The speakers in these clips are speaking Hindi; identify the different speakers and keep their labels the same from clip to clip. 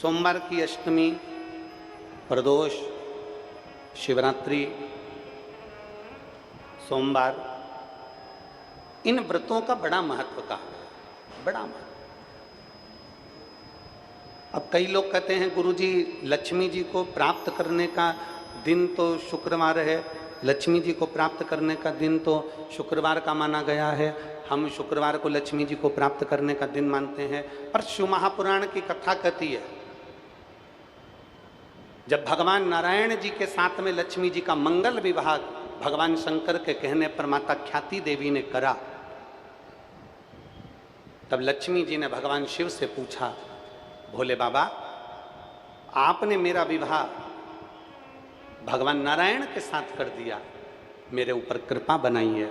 Speaker 1: सोमवार की अष्टमी, प्रदोष, शिवरात्रि, सोमवार, इन व्रतों का बड़ा महत्व कहा गया, बड़ा महत्व। अब कई लोग कहते हैं गुरुजी लक्ष्मी जी को प्राप्त करने का दिन तो शुक्रवार है, लक्ष्मी जी को प्राप्त करने का दिन तो शुक्रवार का माना गया है, हम शुक्रवार को लक्ष्मी जी को प्राप्त करने का दिन मानते हैं। पर शिव महापुराण की कथा कहती है जब भगवान नारायण जी के साथ में लक्ष्मी जी का मंगल विवाह भगवान शंकर के कहने पर माता ख्याति देवी ने करा, तब लक्ष्मी जी ने भगवान शिव से पूछा, भोले बाबा आपने मेरा विवाह भगवान नारायण के साथ कर दिया, मेरे ऊपर कृपा बनाई है,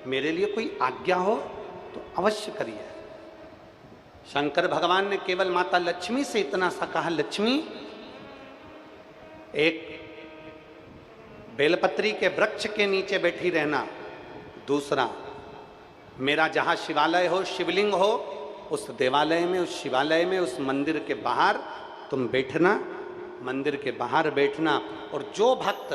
Speaker 1: मेरे लिए कोई आज्ञा हो तो अवश्य करिए। शंकर भगवान ने केवल माता लक्ष्मी से इतना सा कहा, लक्ष्मी एक बेलपत्री के वृक्ष के नीचे बैठी रहना, दूसरा मेरा जहां शिवालय हो, शिवलिंग हो, उस देवालय में, उस शिवालय में, उस मंदिर के बाहर तुम बैठना, मंदिर के बाहर बैठना, और जो भक्त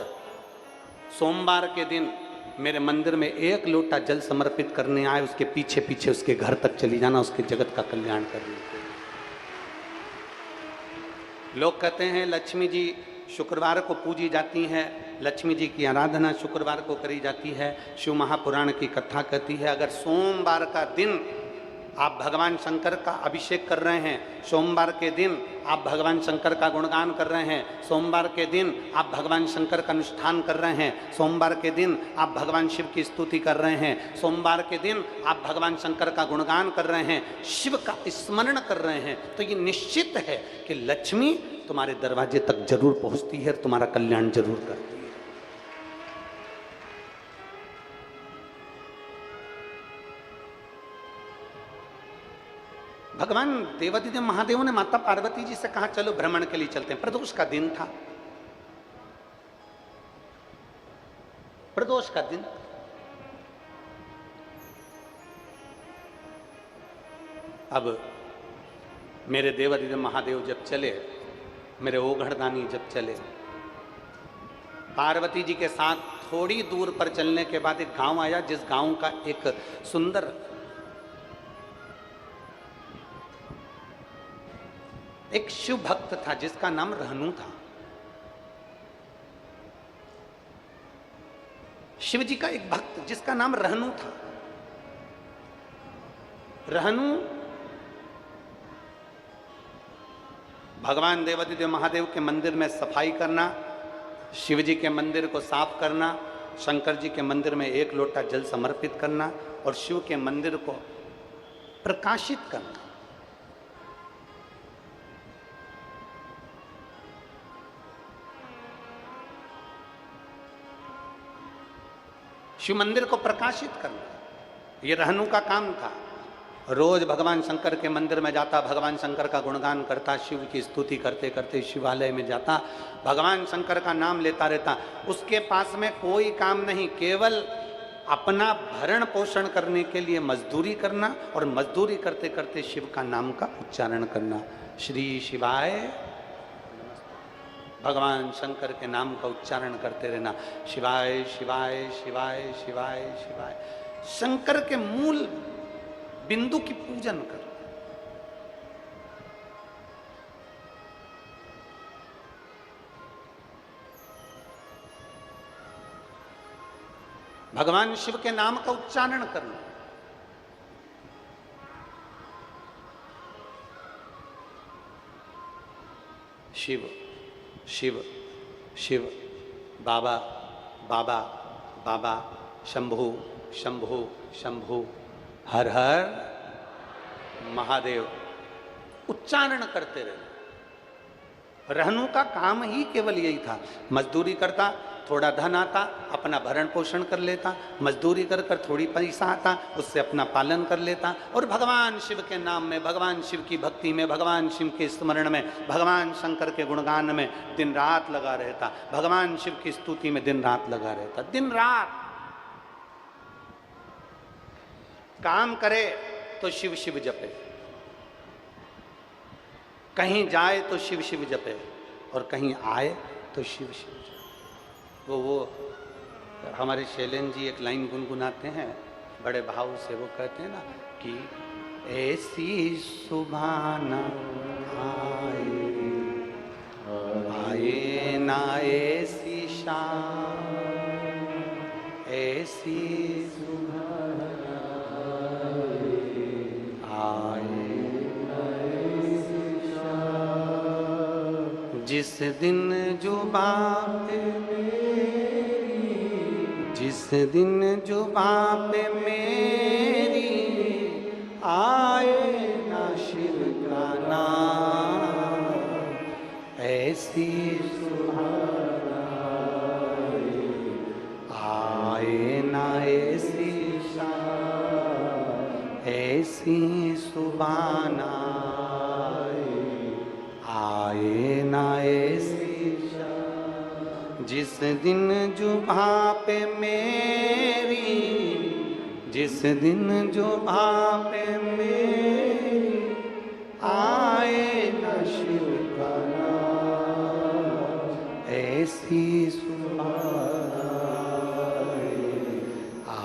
Speaker 1: सोमवार के दिन मेरे मंदिर में एक लोटा जल समर्पित करने आए उसके पीछे पीछे उसके घर तक चली जाना, उसके जगत का कल्याण करने के लिए। लोग कहते हैं लक्ष्मी जी शुक्रवार को पूजी जाती हैं, लक्ष्मी जी की आराधना शुक्रवार को करी जाती है। शिव महापुराण की कथा कहती है अगर सोमवार का दिन आप भगवान शंकर का अभिषेक कर रहे हैं, सोमवार के दिन आप भगवान शंकर का गुणगान कर रहे हैं, सोमवार के दिन आप भगवान शंकर का अनुष्ठान कर रहे हैं, सोमवार के दिन आप भगवान शिव की स्तुति कर रहे हैं, सोमवार के दिन आप भगवान शंकर का गुणगान कर रहे हैं, शिव का स्मरण कर रहे हैं, तो ये निश्चित है कि लक्ष्मी तुम्हारे दरवाजे तक जरूर पहुंचती है, तुम्हारा कल्याण जरूर करती है। भगवान देवादिदेव महादेव ने माता पार्वती जी से कहा चलो भ्रमण के लिए चलते हैं। प्रदोष का दिन था, प्रदोष का दिन। अब मेरे देवादिदेव महादेव जब चले, मेरे ओघड़दानी जब चले, पार्वती जी के साथ थोड़ी दूर पर चलने के बाद एक गांव आया, जिस गांव का एक सुंदर एक शिव भक्त था जिसका नाम रहनु था। शिव जी का एक भक्त जिसका नाम रहनु था। रहनु भगवान देवादिदेव महादेव के मंदिर में सफाई करना, शिव जी के मंदिर को साफ करना, शंकर जी के मंदिर में एक लोटा जल समर्पित करना और शिव के मंदिर को प्रकाशित करना। शिव मंदिर को प्रकाशित करना, ये रहनु का काम था। रोज भगवान शंकर के मंदिर में जाता, भगवान शंकर का गुणगान करता, शिव की स्तुति करते करते शिवालय में जाता, भगवान शंकर का नाम लेता रहता। उसके पास में कोई काम नहीं, केवल अपना भरण पोषण करने के लिए मजदूरी करना और मजदूरी करते करते शिव का नाम का उच्चारण करना। श्री शिवाय, भगवान शंकर के नाम का उच्चारण करते रहना, शिवाय शिवाय शिवाय शिवाय शिवाय। शंकर के मूल बिंदु की पूजन कर। भगवान शिव के नाम का उच्चारण करना। शिव शिव शिव, बाबा बाबा बाबा, शंभु शंभु शंभु, हर हर महादेव उच्चारण करते रहे। रहनु का काम ही केवल यही था, मजदूरी करता, थोड़ा धन आता, अपना भरण पोषण कर लेता, मजदूरी कर कर थोड़ी पैसा आता, उससे अपना पालन कर लेता और भगवान शिव के नाम में, भगवान शिव की भक्ति में, भगवान शिव के स्मरण में, भगवान शंकर के गुणगान में दिन रात लगा रहता, भगवान शिव की स्तुति में दिन रात लगा रहता। दिन रात काम करे तो शिव शिव जपे, कहीं जाए तो शिव शिव जपे और कहीं आए तो शिव शिव जपे। वो हमारे शैलेन जी एक लाइन गुनगुनाते हैं बड़े भाव से, वो कहते हैं ना कि ऐसी सुभाना आए, आए ना ऐसी शाम, ऐसी सुभाना आए ना ऐसी शाम, जिस दिन जुबां पे मेरी, जिस दिन जुबां पे मेरी आए ना शिव का नाम, ऐसी सुभाना आए ना ऐसी शाम, ऐसी सुभाना आए ना ऐसी शाम, जिस दिन जुबां पे मेरी, जिस दिन जुबां पे मेरी आए न शिव का नाम, ऐसी सुभाना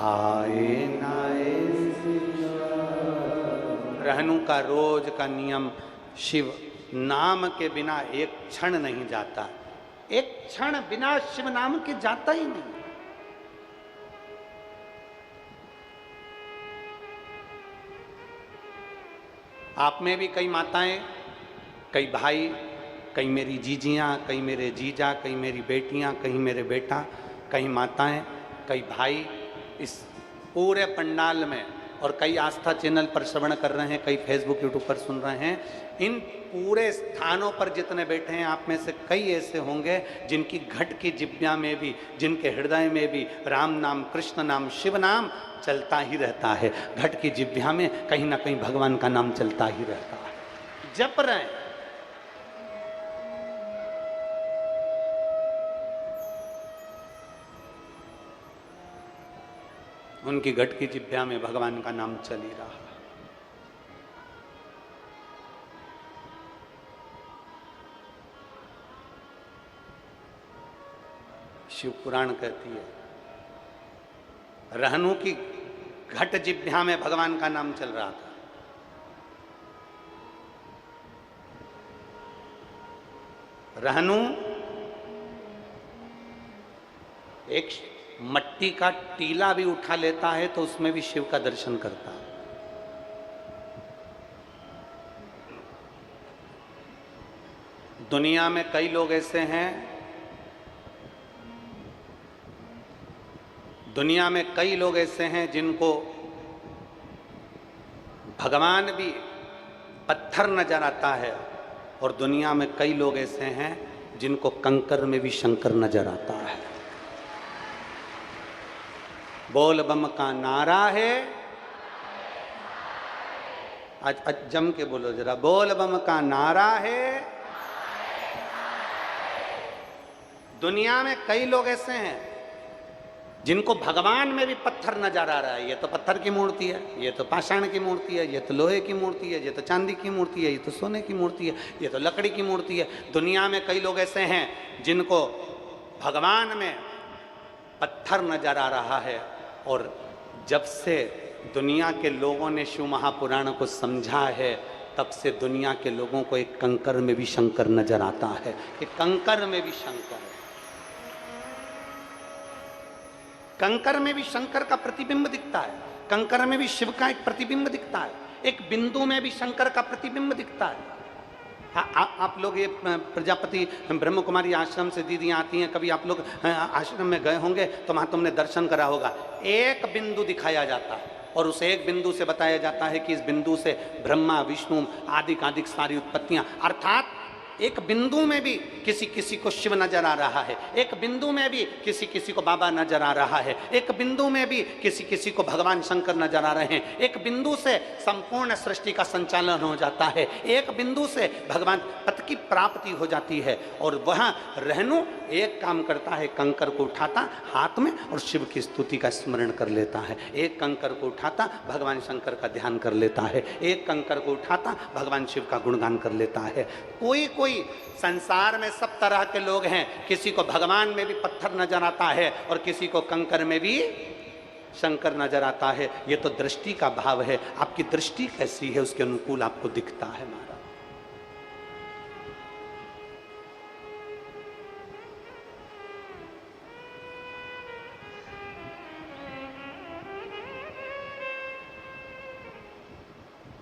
Speaker 1: आए न ऐसी शाम। रहनु का रोज का नियम, शिव नाम के बिना एक क्षण नहीं जाता, एक क्षण बिना शिव नाम के जाता ही नहीं। आप में भी कई माताएं, कई भाई, कई मेरी जीजियां, कई मेरे जीजा, कई मेरी बेटियां, कई मेरे बेटा, कई माताएं, कई भाई इस पूरे पंडाल में, और कई आस्था चैनल पर श्रवण कर रहे हैं, कई फेसबुक यूट्यूब पर सुन रहे हैं, इन पूरे स्थानों पर जितने बैठे हैं आप में से कई ऐसे होंगे जिनकी घट की जिब्या में भी, जिनके हृदय में भी राम नाम, कृष्ण नाम, शिव नाम चलता ही रहता है। घट की जिब्या में कहीं ना कहीं भगवान का नाम चलता ही रहता है, जप रहे हैं। उनकी घट की जिब्या में भगवान का नाम चल ही रहा। शिव पुराण कहती है, रहनु की घट जिब्या में भगवान का नाम चल रहा था। रहनु एक मट्टी का टीला भी उठा लेता है तो उसमें भी शिव का दर्शन करता है। दुनिया में कई लोग ऐसे हैं, दुनिया में कई लोग ऐसे हैं जिनको भगवान भी पत्थर नजर आता है, और दुनिया में कई लोग ऐसे हैं जिनको कंकर में भी शंकर नजर आता है। बोल बम का नारा है, आज जम के बोलो जरा, बोल बम का नारा है। दुनिया में कई लोग ऐसे हैं जिनको भगवान में भी पत्थर नजर आ रहा है। ये तो पत्थर की मूर्ति है, ये तो पाषाण की मूर्ति है, ये तो लोहे की मूर्ति है, ये तो चांदी की मूर्ति है, ये तो सोने की मूर्ति है, ये तो लकड़ी की मूर्ति है। दुनिया में कई लोग ऐसे हैं जिनको भगवान में पत्थर नजर आ रहा है, और जब से दुनिया के लोगों ने शिव महापुराण को समझा है तब से दुनिया के लोगों को एक कंकर में भी शंकर नजर आता है, कि कंकर में भी शंकर है। कंकर में भी शंकर का प्रतिबिंब दिखता है, कंकर में भी शिव का एक प्रतिबिंब दिखता है, एक बिंदु में भी शंकर का प्रतिबिंब दिखता है। आप लोग ये प्रजापति ब्रह्म कुमारी आश्रम से दीदियाँ आती हैं, कभी आप लोग आश्रम में गए होंगे तो वहाँ तुमने दर्शन करा होगा। एक बिंदु दिखाया जाता है और उस एक बिंदु से बताया जाता है कि इस बिंदु से ब्रह्मा विष्णु आदि सारी उत्पत्तियाँ, अर्थात एक बिंदु में भी किसी किसी को शिव नजर आ रहा है, एक बिंदु में भी किसी किसी को बाबा नजर आ रहा है, एक बिंदु में भी किसी किसी को भगवान शंकर नजर आ रहे हैं। एक बिंदु से संपूर्ण सृष्टि का संचालन हो जाता है, एक बिंदु से भगवान पद की प्राप्ति हो जाती है। और वहां रहनु एक काम करता है, कंकर को उठाता हाथ में और शिव की स्तुति का स्मरण कर लेता है। एक कंकर को उठाता भगवान शंकर का ध्यान कर लेता है, एक कंकर को उठाता भगवान शिव का गुणगान कर लेता है। कोई कोई संसार में सब तरह के लोग हैं, किसी को भगवान में भी पत्थर नजर आता है और किसी को कंकर में भी शंकर नजर आता है। ये तो दृष्टि का भाव है, आपकी दृष्टि कैसी है उसके अनुकूल आपको दिखता है महाराज।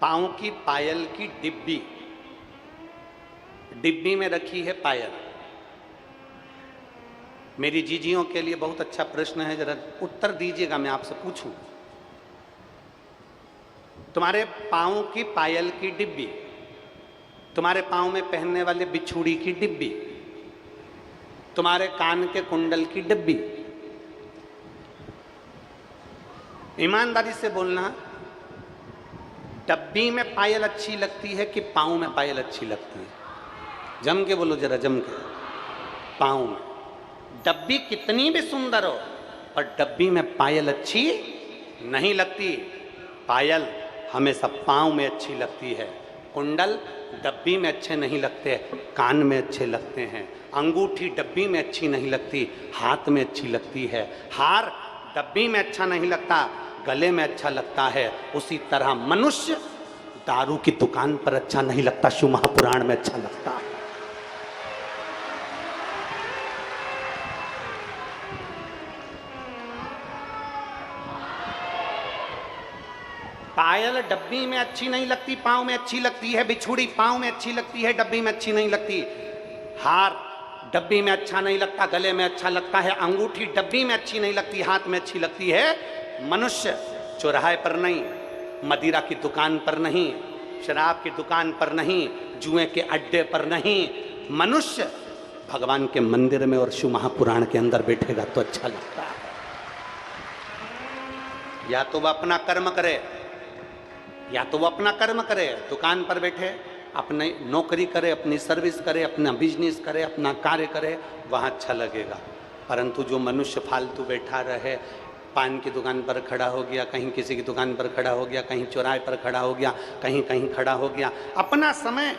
Speaker 1: पांव की पायल की डिब्बी, डिब्बी में रखी है पायल। मेरी जीजियों के लिए बहुत अच्छा प्रश्न है, जरा उत्तर दीजिएगा, मैं आपसे पूछूं। तुम्हारे पांव की पायल की डिब्बी, तुम्हारे पांव में पहनने वाले बिछुड़ी की डिब्बी, तुम्हारे कान के कुंडल की डिब्बी, ईमानदारी से बोलना, डब्बी में पायल अच्छी लगती है कि पांव में पायल अच्छी लगती है? जम के बोलो जरा, जम के। पांव में। डब्बी कितनी भी सुंदर हो पर डब्बी में पायल अच्छी नहीं लगती। पायल हमेशा पांव में अच्छी लगती है, कुंडल डब्बी में अच्छे नहीं लगते, कान में अच्छे लगते हैं, अंगूठी डब्बी में अच्छी नहीं लगती, हाथ में अच्छी लगती है, हार डब्बी में अच्छा नहीं लगता, गले में अच्छा लगता है। उसी तरह मनुष्य दारू की दुकान पर अच्छा नहीं लगता, शिव महापुराण में अच्छा लगता है। पायल डब्बी में अच्छी नहीं लगती, पांव में अच्छी लगती है। बिछुड़ी पांव में अच्छी लगती है, डब्बी में अच्छी नहीं लगती। हार डब्बी में अच्छा नहीं लगता, गले में अच्छा लगता है। अंगूठी डब्बी में अच्छी नहीं लगती, हाथ में अच्छी लगती है। मनुष्य चौराहे पर नहीं, मदिरा की दुकान पर नहीं, शराब की दुकान पर नहीं, जुए के अड्डे पर नहीं, मनुष्य भगवान के मंदिर में और शिव महापुराण के अंदर बैठेगा तो अच्छा लगता है। या तो वह अपना कर्म करे, या तो वो अपना कर्म करे, दुकान पर बैठे अपनी नौकरी करे, अपनी सर्विस करे, अपना बिजनेस करे, अपना कार्य करे, वहाँ अच्छा लगेगा। परंतु जो मनुष्य फालतू बैठा रहे, पान की दुकान पर खड़ा हो गया, कहीं किसी की दुकान पर खड़ा हो गया, कहीं चौराहे पर खड़ा हो गया, कहीं कहीं खड़ा हो गया, अपना समय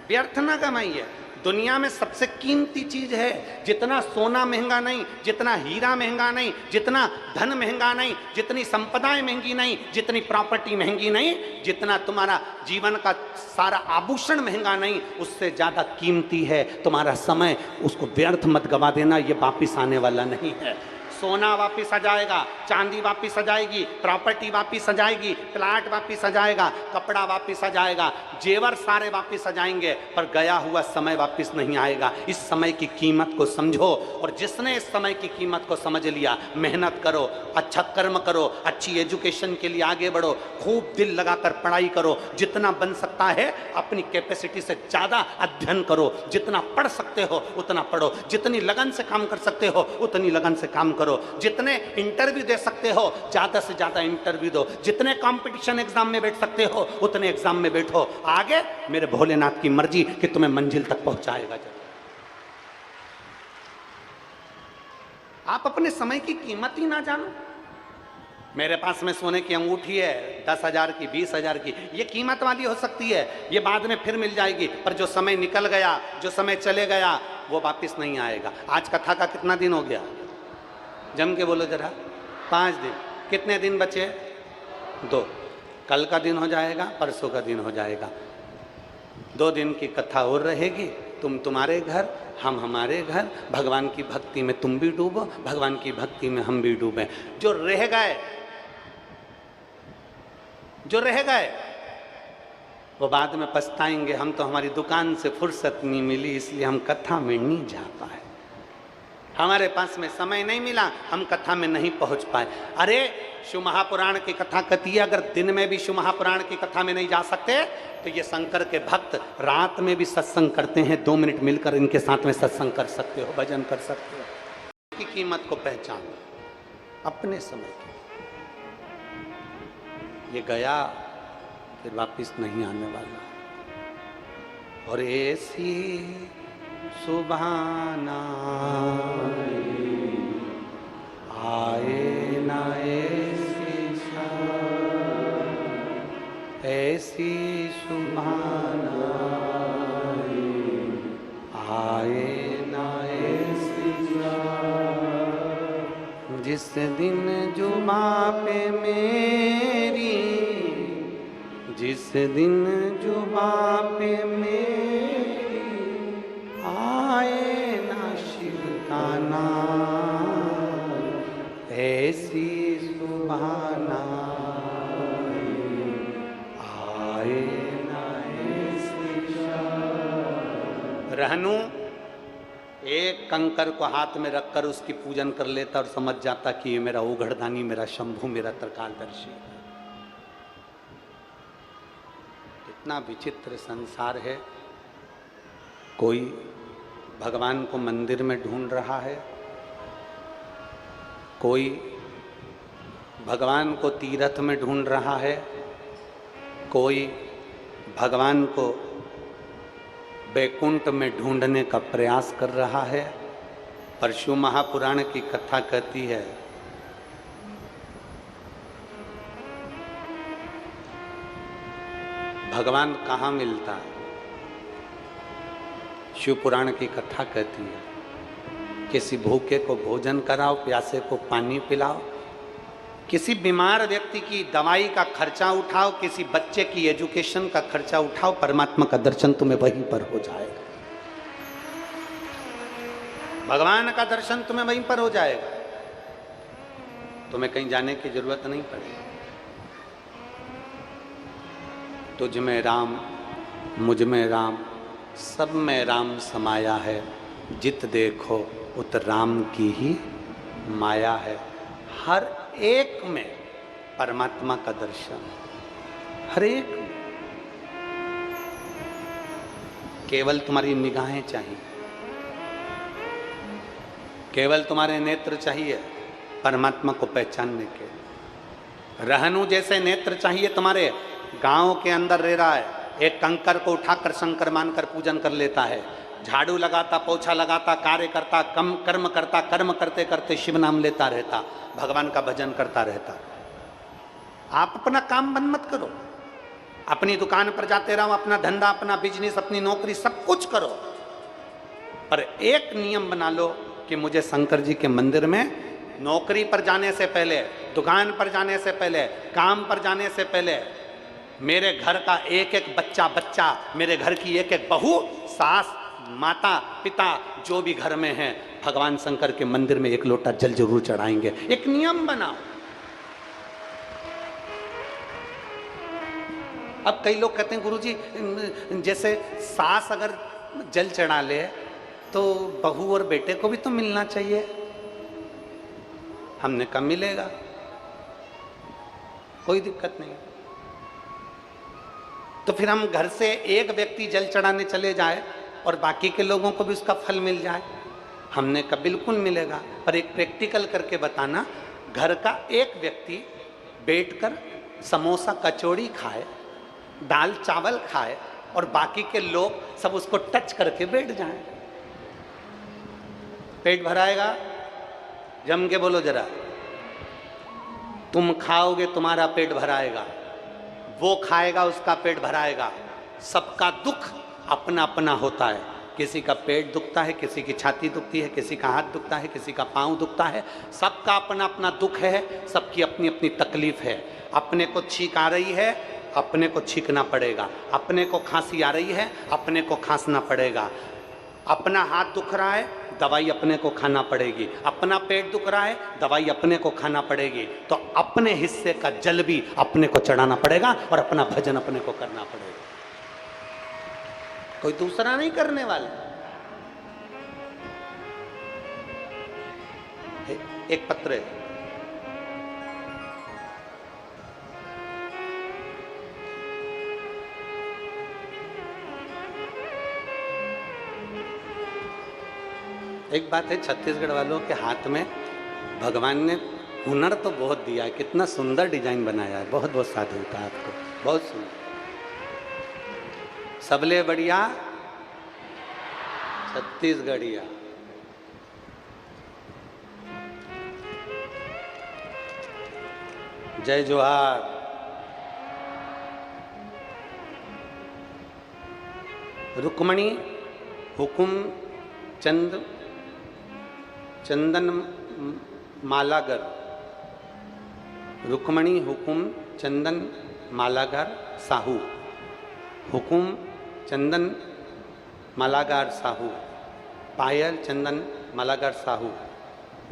Speaker 1: व्यर्थ ना कमाइए। दुनिया में सबसे कीमती चीज है, जितना सोना महंगा नहीं, जितना हीरा महंगा नहीं, जितना धन महंगा नहीं, जितनी संपदाएं महंगी नहीं, जितनी प्रॉपर्टी महंगी नहीं, जितना तुम्हारा जीवन का सारा आभूषण महंगा नहीं, उससे ज्यादा कीमती है तुम्हारा समय। उसको व्यर्थ मत गवा देना, ये वापिस आने वाला नहीं है। सोना वापिस आ जाएगा, चांदी वापिस आ जाएगी, प्रॉपर्टी वापिस आ जाएगी, प्लाट वापिस आ जाएगा, कपड़ा वापिस आ जाएगा, जेवर सारे वापिस आ जाएंगे, पर गया हुआ समय वापिस नहीं आएगा। इस समय की कीमत को समझो, और जिसने इस समय की कीमत को समझ लिया, मेहनत करो, अच्छा कर्म करो, अच्छी एजुकेशन के लिए आगे बढ़ो, खूब दिल लगाकर पढ़ाई करो, जितना बन सकता है अपनी कैपेसिटी से ज़्यादा अध्ययन करो, जितना पढ़ सकते हो उतना पढ़ो, जितनी लगन से काम कर सकते हो उतनी लगन से काम करो, जितने इंटरव्यू दे सकते हो ज्यादा से ज्यादा इंटरव्यू दो, जितने कंपटीशन एग्जाम में बैठ सकते हो उतने एग्जाम में बैठो। आगे मेरे भोलेनाथ की मर्जी कि तुम्हें मंजिल तक पहुंचाएगा। आप अपने समय की कीमत ही ना जानो। मेरे पास में सोने की अंगूठी है 10,000 की, 20,000 की, ये कीमत वाली हो सकती है, ये बाद में फिर मिल जाएगी, पर जो समय निकल गया, जो समय चले गया, वो वापिस नहीं आएगा। आज कथा का कितना दिन हो गया? जम के बोलो जरा। 5 दिन। कितने दिन बचे? 2। कल का दिन हो जाएगा, परसों का दिन हो जाएगा, 2 दिन की कथा और रहेगी। तुम तुम्हारे घर, हम हमारे घर, भगवान की भक्ति में तुम भी डूबो, भगवान की भक्ति में हम भी डूबे। जो रह गए, जो रह गए वो बाद में पछताएंगे, हम तो हमारी दुकान से फुर्सत नहीं मिली इसलिए हम कथा में नहीं जा पाए। हमारे पास में समय नहीं मिला, हम कथा में नहीं पहुंच पाए। अरे शिव महापुराण की कथा कहती है, अगर दिन में भी शिव महापुराण की कथा में नहीं जा सकते तो ये शंकर के भक्त रात में भी सत्संग करते हैं। 2 मिनट मिलकर इनके साथ में सत्संग कर सकते हो, भजन कर सकते हो। की कीमत को पहचानो अपने समय की। ये गया फिर वापिस नहीं आने वाला। और ऐसी सुभाना आए ना ऐसी सुभाना आए ना ऐसी जिस दिन जुबां पे मेरी, जिस दिन जुबां पे मेरी आए ना शिव का नाम, ऐसी सुभाना आए ना ऐसी। रहनू एक कंकर को हाथ में रखकर उसकी पूजन कर लेता और समझ जाता कि ये मेरा ओघड़दानी, मेरा शंभू, मेरा त्रिकालदर्शी। इतना विचित्र संसार है। कोई भगवान को मंदिर में ढूंढ रहा है, कोई भगवान को तीर्थ में ढूंढ रहा है, कोई भगवान को बैकुंठ में ढूंढने का प्रयास कर रहा है। पर शिव महापुराण की कथा कहती है भगवान कहाँ मिलता है। शिव पुराण की कथा कहती है किसी भूखे को भोजन कराओ, प्यासे को पानी पिलाओ, किसी बीमार व्यक्ति की दवाई का खर्चा उठाओ, किसी बच्चे की एजुकेशन का खर्चा उठाओ, परमात्मा का दर्शन तुम्हें वहीं पर हो जाएगा। भगवान का दर्शन तुम्हें वहीं पर हो जाएगा, तुम्हें कहीं जाने की जरूरत नहीं पड़ेगी। तुझ में राम, मुझ में राम, सब में राम समाया है, जित देखो उत राम की ही माया है। हर एक में परमात्मा का दर्शन, हर एक में। केवल तुम्हारी निगाहें चाहिए, केवल तुम्हारे नेत्र चाहिए परमात्मा को पहचानने के। रहनु जैसे नेत्र चाहिए तुम्हारे। गांव के अंदर रह रहा है, एक कंकर को उठाकर शंकर मानकर पूजन कर लेता है, झाड़ू लगाता, पोछा लगाता, कार्य करता, कर्म करता, कर्म करते करते शिव नाम लेता रहता, भगवान का भजन करता रहता। आप अपना काम बंद मत करो, अपनी दुकान पर जाते रहो, अपना धंधा, अपना बिजनेस, अपनी नौकरी, सब कुछ करो, पर एक नियम बना लो कि मुझे शंकर जी के मंदिर में नौकरी पर जाने से पहले, दुकान पर जाने से पहले, काम पर जाने से पहले मेरे घर का एक एक बच्चा, मेरे घर की एक एक बहू, सास, माता, पिता, जो भी घर में है, भगवान शंकर के मंदिर में एक लोटा जल जरूर चढ़ाएंगे। एक नियम बनाओ। अब कई लोग कहते हैं गुरुजी, जैसे सास अगर जल चढ़ा ले तो बहू और बेटे को भी तो मिलना चाहिए। हमने कब मिलेगा, कोई दिक्कत नहीं। तो फिर हम घर से एक व्यक्ति जल चढ़ाने चले जाए और बाकी के लोगों को भी उसका फल मिल जाए। हमने कब बिल्कुल मिलेगा। पर एक प्रैक्टिकल करके बताना, घर का एक व्यक्ति बैठकर समोसा कचौड़ी खाए, दाल चावल खाए और बाकी के लोग सब उसको टच करके बैठ जाएं, पेट भराएगा? जम के बोलो जरा। तुम खाओगे तुम्हारा पेट भराएगा, वो खाएगा उसका पेट भराएगा। सबका दुख अपना अपना होता है। किसी का पेट दुखता है, किसी की छाती दुखती है, किसी का हाथ दुखता है, किसी का पाँव दुखता है। सबका अपना अपना दुख है, सबकी अपनी अपनी तकलीफ है। अपने को छींक आ रही है, अपने को छींकना पड़ेगा। अपने को खांसी आ रही है, अपने को खांसना पड़ेगा। अपना हाथ दुख रहा है, दवाई अपने को खाना पड़ेगी। अपना पेट दुख रहा है, दवाई अपने को खाना पड़ेगी। तो अपने हिस्से का जल भी अपने को चढ़ाना पड़ेगा और अपना भजन अपने को करना पड़ेगा। कोई दूसरा नहीं करने वाला। एक पत्र है। एक बात है, छत्तीसगढ़ वालों के हाथ में भगवान ने हुनर तो बहुत दिया है, कितना सुंदर डिजाइन बनाया है। बहुत बहुत साधुता आपको, बहुत सुंदर। सबले बढ़िया छत्तीसगढ़िया। जय जोहार। रुक्मणी हुकुम चंदन मालागर, रुक्मणी हुकुम चंदन मालागर साहू, हुकुम चंदन मालागार साहू, पायल चंदन मालागार साहू।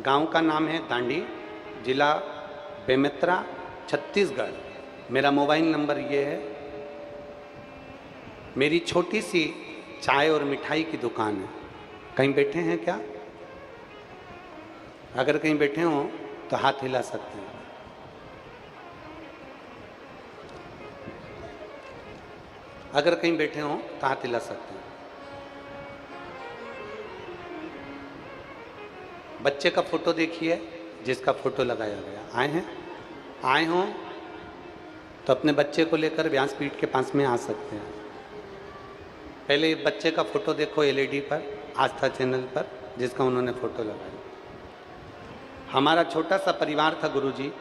Speaker 1: गांव का नाम है दांडी, जिला बेमेतरा, छत्तीसगढ़। मेरा मोबाइल नंबर ये है। मेरी छोटी सी चाय और मिठाई की दुकान है। कहीं बैठे हैं क्या? अगर कहीं बैठे हो तो हाथ हिला सकते हैं। अगर कहीं बैठे हो तो हाथ हिला सकते हैं। बच्चे का फोटो देखिए जिसका फोटो लगाया गया। आए हैं? आए हो तो अपने बच्चे को लेकर व्यासपीठ के पास में आ सकते हैं। पहले बच्चे का फोटो देखो एलईडी पर, आस्था चैनल पर, जिसका उन्होंने फोटो लगाया। हमारा छोटा सा परिवार था गुरुजी।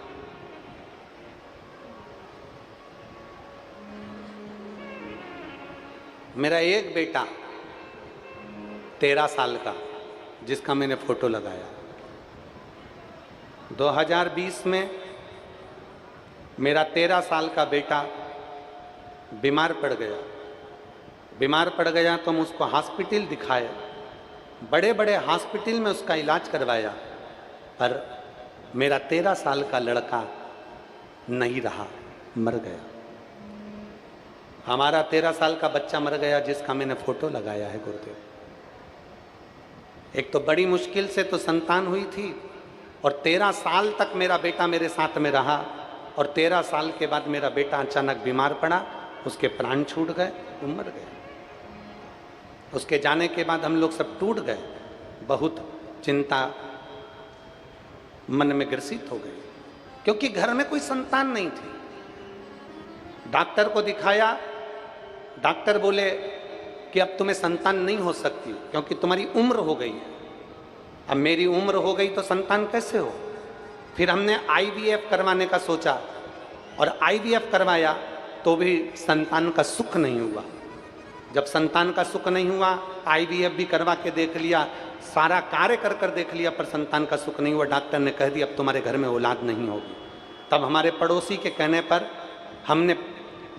Speaker 1: मेरा एक बेटा 13 साल का, जिसका मैंने फोटो लगाया। 2020 में मेरा 13 साल का बेटा बीमार पड़ गया। बीमार पड़ गया तो हम उसको हॉस्पिटल दिखाए, बड़े बड़े हॉस्पिटल में उसका इलाज करवाया, पर मेरा 13 साल का लड़का नहीं रहा, मर गया। हमारा 13 साल का बच्चा मर गया, जिसका मैंने फोटो लगाया है गुरुदेव। एक तो बड़ी मुश्किल से तो संतान हुई थी, और 13 साल तक मेरा बेटा मेरे साथ में रहा, और 13 साल के बाद मेरा बेटा अचानक बीमार पड़ा, उसके प्राण छूट गए, वो मर गया। उसके जाने के बाद हम लोग सब टूट गए, बहुत चिंता मन में ग्रसित हो गई, क्योंकि घर में कोई संतान नहीं थी। डॉक्टर को दिखाया, डॉक्टर बोले कि अब तुम्हें संतान नहीं हो सकती, क्योंकि तुम्हारी उम्र हो गई है। अब मेरी उम्र हो गई तो संतान कैसे हो? फिर हमने आईवीएफ करवाने का सोचा, और आईवीएफ करवाया तो भी संतान का सुख नहीं हुआ। जब संतान का सुख नहीं हुआ, आईवीएफ भी करवा के देख लिया, सारा कार्य कर कर देख लिया, पर संतान का सुख नहीं हुआ। डॉक्टर ने कह दिया अब तुम्हारे घर में औलाद नहीं होगी। तब हमारे पड़ोसी के कहने पर हमने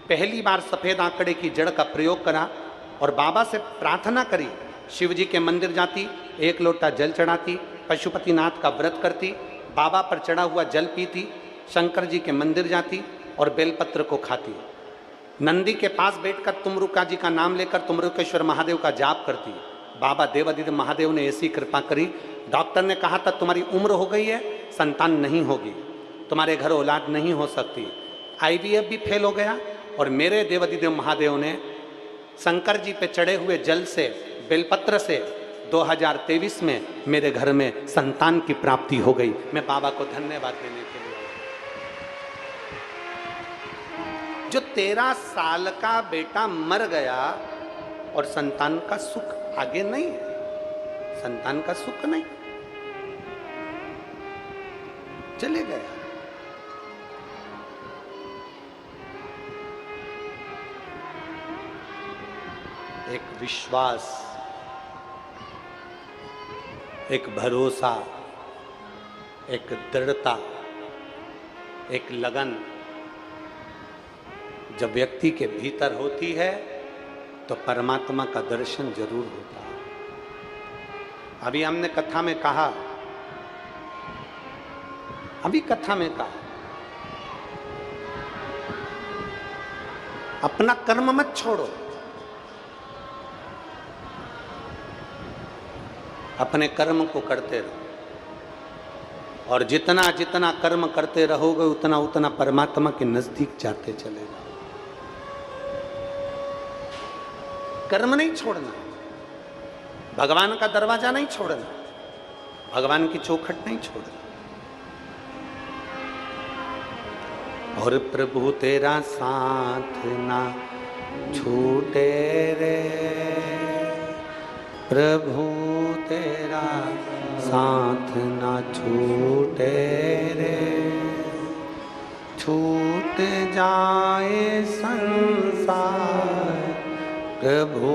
Speaker 1: पहली बार सफ़ेद आंकड़े की जड़ का प्रयोग करा, और बाबा से प्रार्थना करी। शिव जी के मंदिर जाती, एक लोटा जल चढ़ाती, पशुपतिनाथ का व्रत करती, बाबा पर चढ़ा हुआ जल पीती, शंकर जी के मंदिर जाती और बेलपत्र को खाती। नंदी के पास बैठकर तुमरुका जी का नाम लेकर तुमरुकेश्वर महादेव का जाप करती। बाबा देवादिदेव महादेव ने ऐसी कृपा करी। डॉक्टर ने कहा था तुम्हारी उम्र हो गई है, संतान नहीं होगी, तुम्हारे घर औलाद नहीं हो सकती। आईवीएफ भी फेल हो गया, और मेरे देवादिदेव महादेव ने शंकर जी पे चढ़े हुए जल से, बेलपत्र से 2023 में मेरे घर में संतान की प्राप्ति हो गई। मैं बाबा को धन्यवाद देने के लिए। जो 13 साल का बेटा मर गया, और संतान का सुख आगे नहीं है, संतान का सुख नहीं, चले गया। एक विश्वास, एक भरोसा, एक दृढ़ता, एक लगन जब व्यक्ति के भीतर होती है तो परमात्मा का दर्शन जरूर होता है। अभी हमने कथा में कहा, अपना कर्म मत छोड़ो, अपने कर्म को करते रहो। और जितना जितना कर्म करते रहोगे उतना उतना परमात्मा के नजदीक जाते चले जाओ। कर्म नहीं छोड़ना, भगवान का दरवाजा नहीं छोड़ना, भगवान की चौखट नहीं छोड़ना। और प्रभु तेरा साथ ना छूटे रे, प्रभु तेरा साथ ना छूटे रे, छूट जाए संसार प्रभु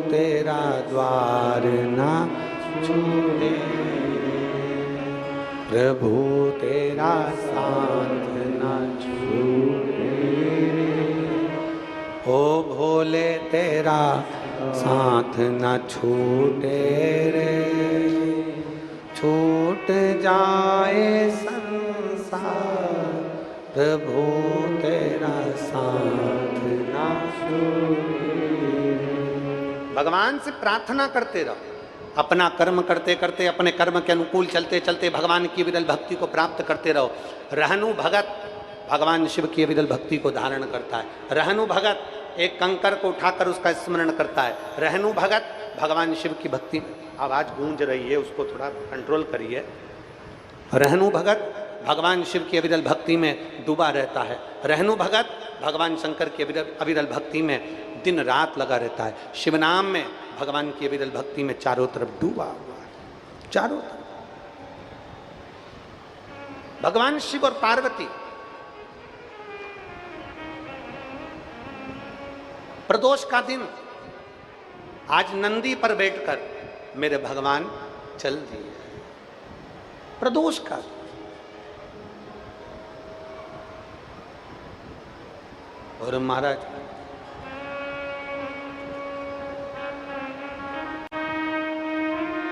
Speaker 1: तेरा द्वार ना छूटे, प्रभु तेरा साथ ना छूटे, ओ भोले तेरा साथ ना छूटे रे, छूट जाए संसार प्रभु तेरा साथ ना छूटे। भगवान से प्रार्थना करते रहो, अपना कर्म करते करते अपने कर्म के अनुकूल चलते चलते भगवान की विरल भक्ति को प्राप्त करते रहो। रहनु भगत भगवान शिव की विरल भक्ति को धारण करता है। रहनु भगत एक कंकर को उठाकर उसका स्मरण करता है। रहनु भगत भगवान शिव की भक्ति में, आवाज गूंज रही है उसको थोड़ा कंट्रोल करिए। रहनु भगत भगवान शिव की अविरल भक्ति में डूबा रहता है। रहनु भगत भगवान शंकर की अविरल भक्ति में दिन रात लगा रहता है। शिव नाम में भगवान की अविरल भक्ति में चारों तरफ डूबा हुआ है, चारों तरफ। भगवान शिव और पार्वती प्रदोष का दिन आज नंदी पर बैठकर मेरे भगवान चल दिए। प्रदोष का और महाराज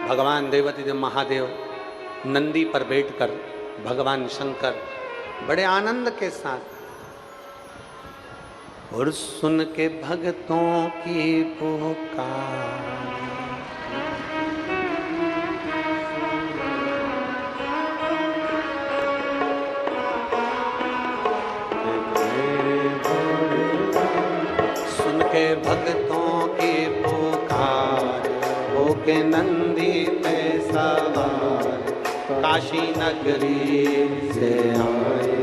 Speaker 1: भगवान देवदेव महादेव नंदी पर बैठकर भगवान शंकर बड़े आनंद के साथ और सुन के भक्तों की पुकार, सुन के भक्तों की पुकार, होके नंदी पे सवार काशी नगरी से आए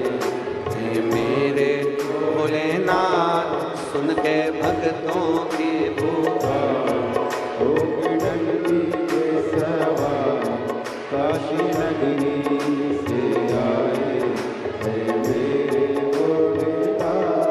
Speaker 1: थे मेरे भोलेनाथ। सुन के भक्तों की पुकार, होके नंदी पे सवार काशी नगरी से आए थे मेरे भोलेनाथ।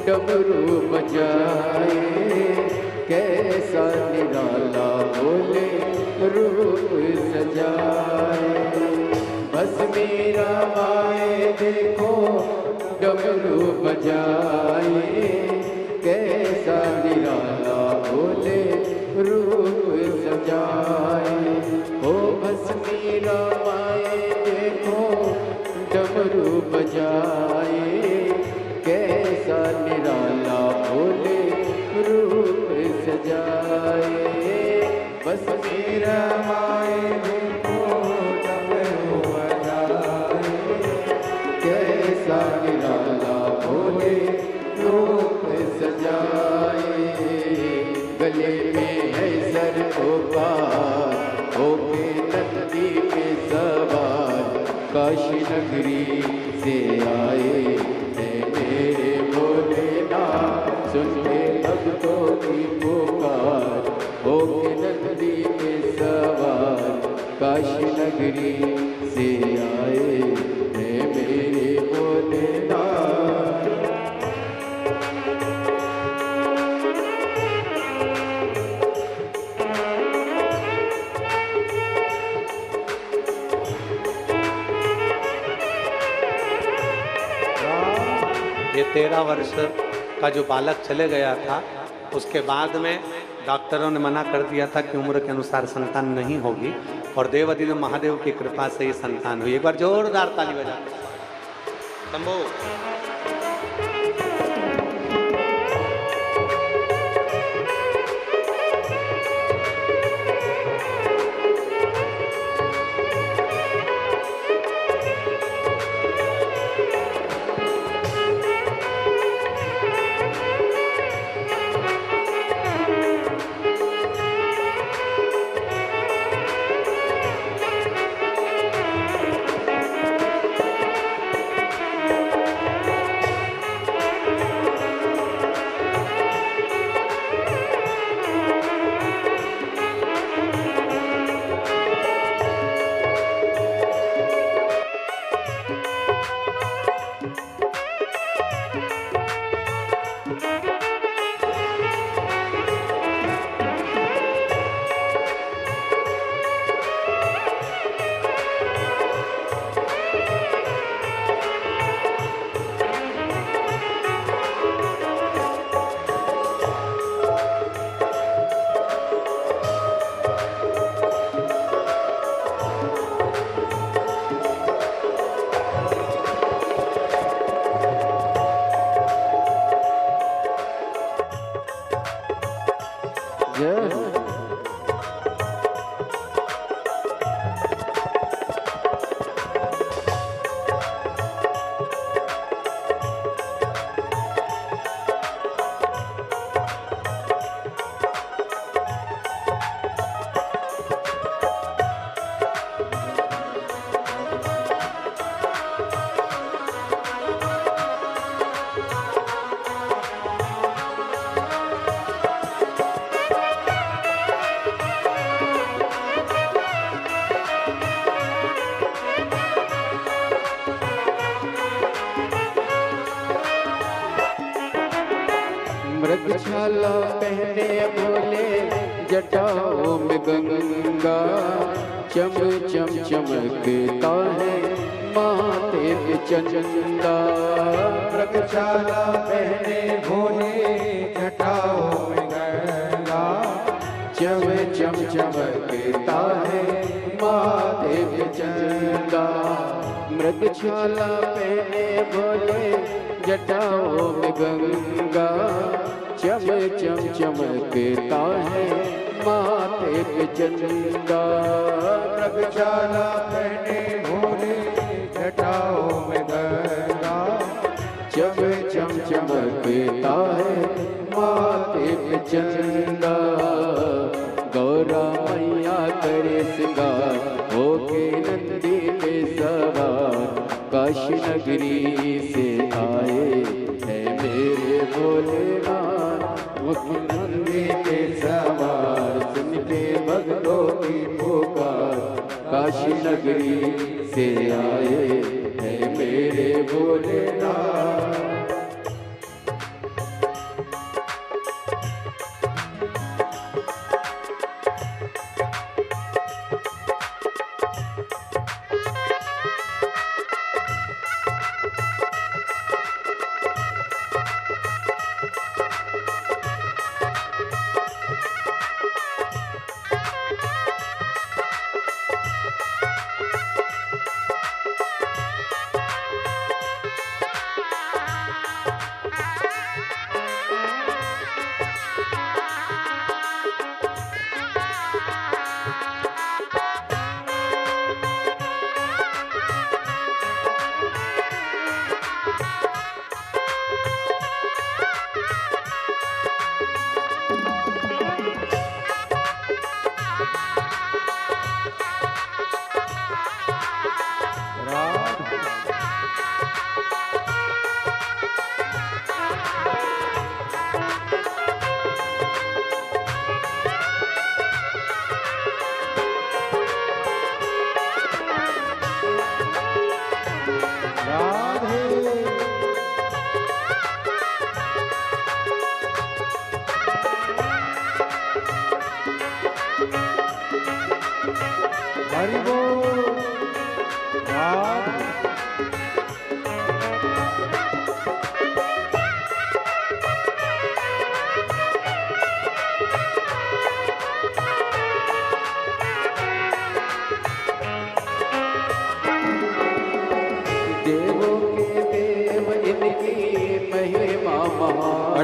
Speaker 2: डमरू बजाए कैसा निराला बोले रूप सजाए। बस मेरा माए देखो डमरू बजाए, कैसा निराला बोले रूप सजाए। ओ बस मेरा माए देखो डमरू बजाए, कैसा निराला बोले रूप सजाए। बस मेरा माए देखो डमरू बजाए, कैसा निराला बोले रूप सजाए। गले में है सर गोपाल होके नंदी पे सवार, काशी नगरी से आए हैं मेरे भोलेनाथ। सुन के भक्तों की पुकार होके नंदी पे सवार, काशी नगरी से आए हैं मेरे भोलेनाथ।
Speaker 1: ये 13 वर्ष का जो बालक चले गया था, उसके बाद में डॉक्टरों ने मना कर दिया था कि उम्र के अनुसार संतान नहीं होगी, और देवाधिदेव महादेव की कृपा से ही संतान हुई। एक बार जोरदार ताली बजा शंभो।
Speaker 2: मृगशाला पहने भोले जटाओं में गंगा, चम चम चमकता है माथे पे चंदा।
Speaker 3: मृगशाला पहने भोले जटाओं में गंगा,
Speaker 2: चम चम चमकता है माथे पे चंदा। मृगशाला पहने भोले जटाओं में गंगा, चम चम चमकता है माथे पे चंदा।
Speaker 3: मृगशाला पहने भोले जटाओं में गंगा,
Speaker 2: चम चम चमकता है माथे पे चंदा। गौरा मैया करे सिंगार होके नंदी पे सवार, काशी नगरी से आए है मेरे भोलेनाथ। मुख्यमंत्री पे सवार सुन के भक्तों की पुकार, काशी नगरी से आए है मेरे भोलेनाथ।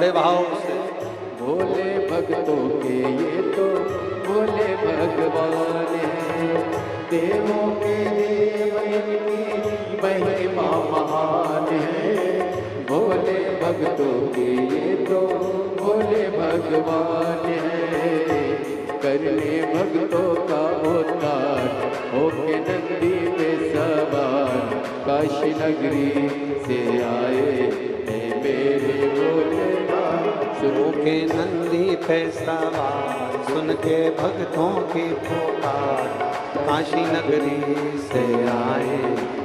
Speaker 1: बड़े भाव से।
Speaker 2: भोले भक्तों के ये तो भोले भगवान है, देवों के देव इनकी महिमा महान है। भोले भक्तों के ये तो भोले भगवान है, करने भक्तों का उद्धार होके नंदी पे सवार, काशी नगरी से आए हैं मेरे भोलेनाथ।
Speaker 1: सुन के नंदी पे सवार, सुन के भक्तों की पुकार, काशी नगरी से आए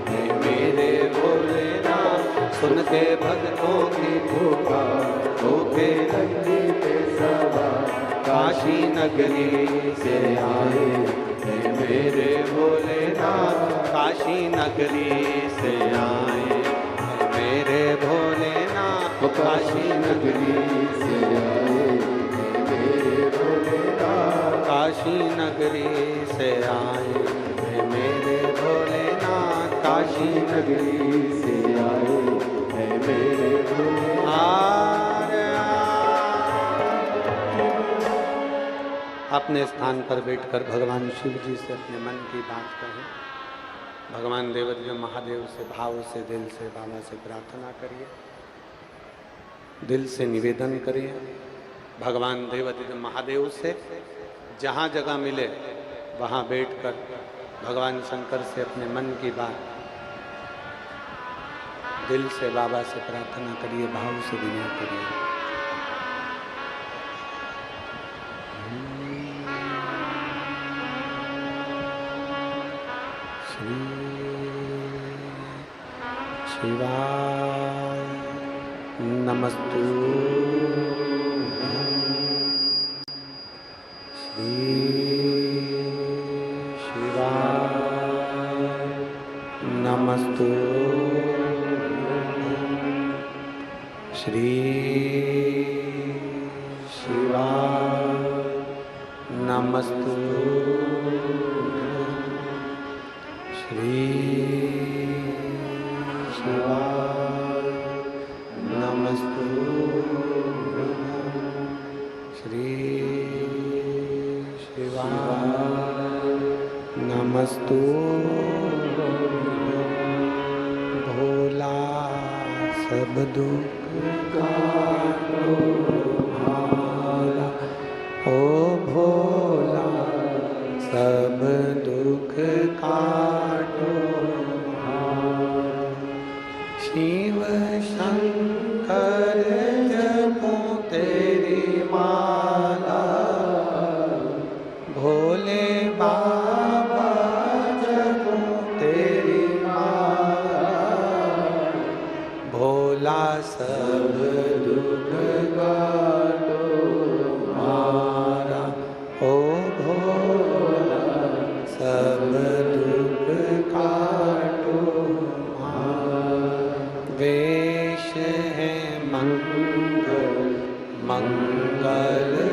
Speaker 1: हैं मेरे भोलेनाथ। सुन के भक्तों की पुकार, होके नंदी पे सवार, काशी नगरी से आए हैं मेरे भोलेनाथ। काशी नगरी से आए हैं मेरे भोलेनाथ।
Speaker 2: काशी नगरी से आए हैं मेरे भोलेनाथ।
Speaker 1: काशी नगरी से आए हैं मेरे भोलेनाथ। काशी
Speaker 2: नगरी से आए हैं मेरे भोलेनाथ।
Speaker 1: अपने स्थान पर बैठकर भगवान शिव जी से अपने मन की बात कहें। भगवान देवदेव महादेव से भाव से, दिल से, बाबा से प्रार्थना करिए, दिल से निवेदन करिए। भगवान देवदेव महादेव से जहाँ जगह मिले वहाँ बैठकर भगवान शंकर से अपने मन की बात दिल से, बाबा से प्रार्थना करिए, भाव से विनय करिए। शिवाय नमस्तु श्री शिवाय नमस्तु श्री शिवाय नमस्तु श्री शिवाय नमस्तु श्री शिवाय नमस्तु। भोला सब दुख काटो भाला, ओ भोला सब दुख काटो। शिव शंकर जपो तेरी माला, भोले बाबा जपो तेरी माला। भोला सब दुख काटो हमारा, ओ भोला सब दुख काटो। वेश है मंगल मंगलकारी,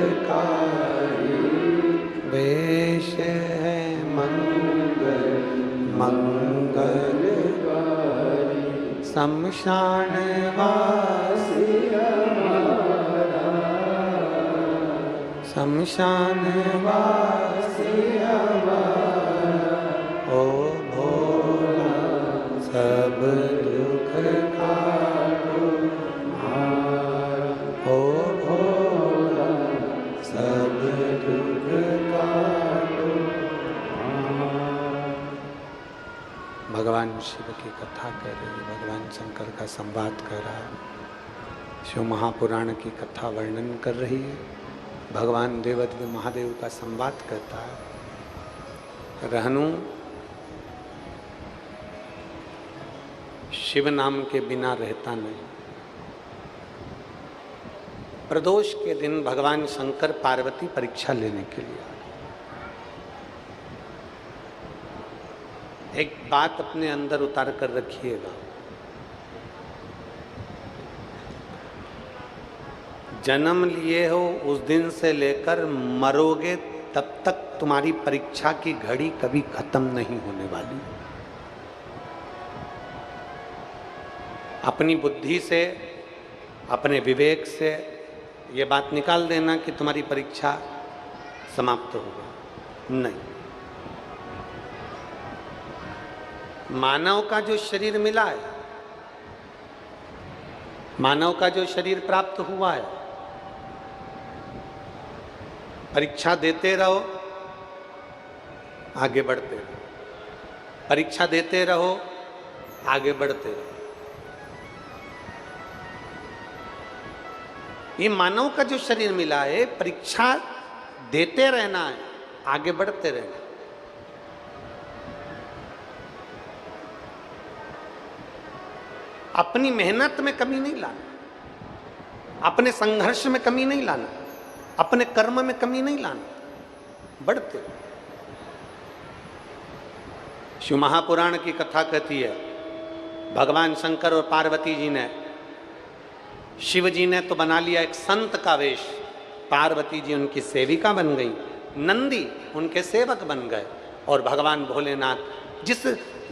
Speaker 1: वेश है मंगल मंगलकारी। शमशान वासी हमारा, शमशान वासी हमारा, ओ भोला सब दुख काटो हमारा, ओ भोला सब दुख काटो हमारा। भगवान शिव की कथा कर रही है, भगवान शंकर का संवाद कर रहा है, शिव महापुराण की कथा वर्णन कर रही है, भगवान देवदेव महादेव का संवाद करता है। रहनु शिव नाम के बिना रहता नहीं। प्रदोष के दिन भगवान शंकर पार्वती परीक्षा लेने के लिए आए। एक बात अपने अंदर उतार कर रखिएगा, जन्म लिए हो उस दिन से लेकर मरोगे तब तक तुम्हारी परीक्षा की घड़ी कभी खत्म नहीं होने वाली। अपनी बुद्धि से, अपने विवेक से, ये बात निकाल देना कि तुम्हारी परीक्षा समाप्त हो गई। नहीं, मानव का जो शरीर मिला है, मानव का जो शरीर प्राप्त हुआ है, परीक्षा देते रहो, आगे बढ़ते रहो, परीक्षा देते रहो, आगे बढ़ते रहो। ये मानव का जो शरीर मिला है, परीक्षा देते रहना है, आगे बढ़ते रहना। अपनी मेहनत में कमी नहीं लाना, अपने संघर्ष में कमी नहीं लाना, अपने कर्म में कमी नहीं लाना, बढ़ते। शिव महापुराण की कथा कहती है, भगवान शंकर और पार्वती जी ने, शिव जी ने तो बना लिया एक संत का वेश, पार्वती जी उनकी सेविका बन गई, नंदी उनके सेवक बन गए, और भगवान भोलेनाथ जिस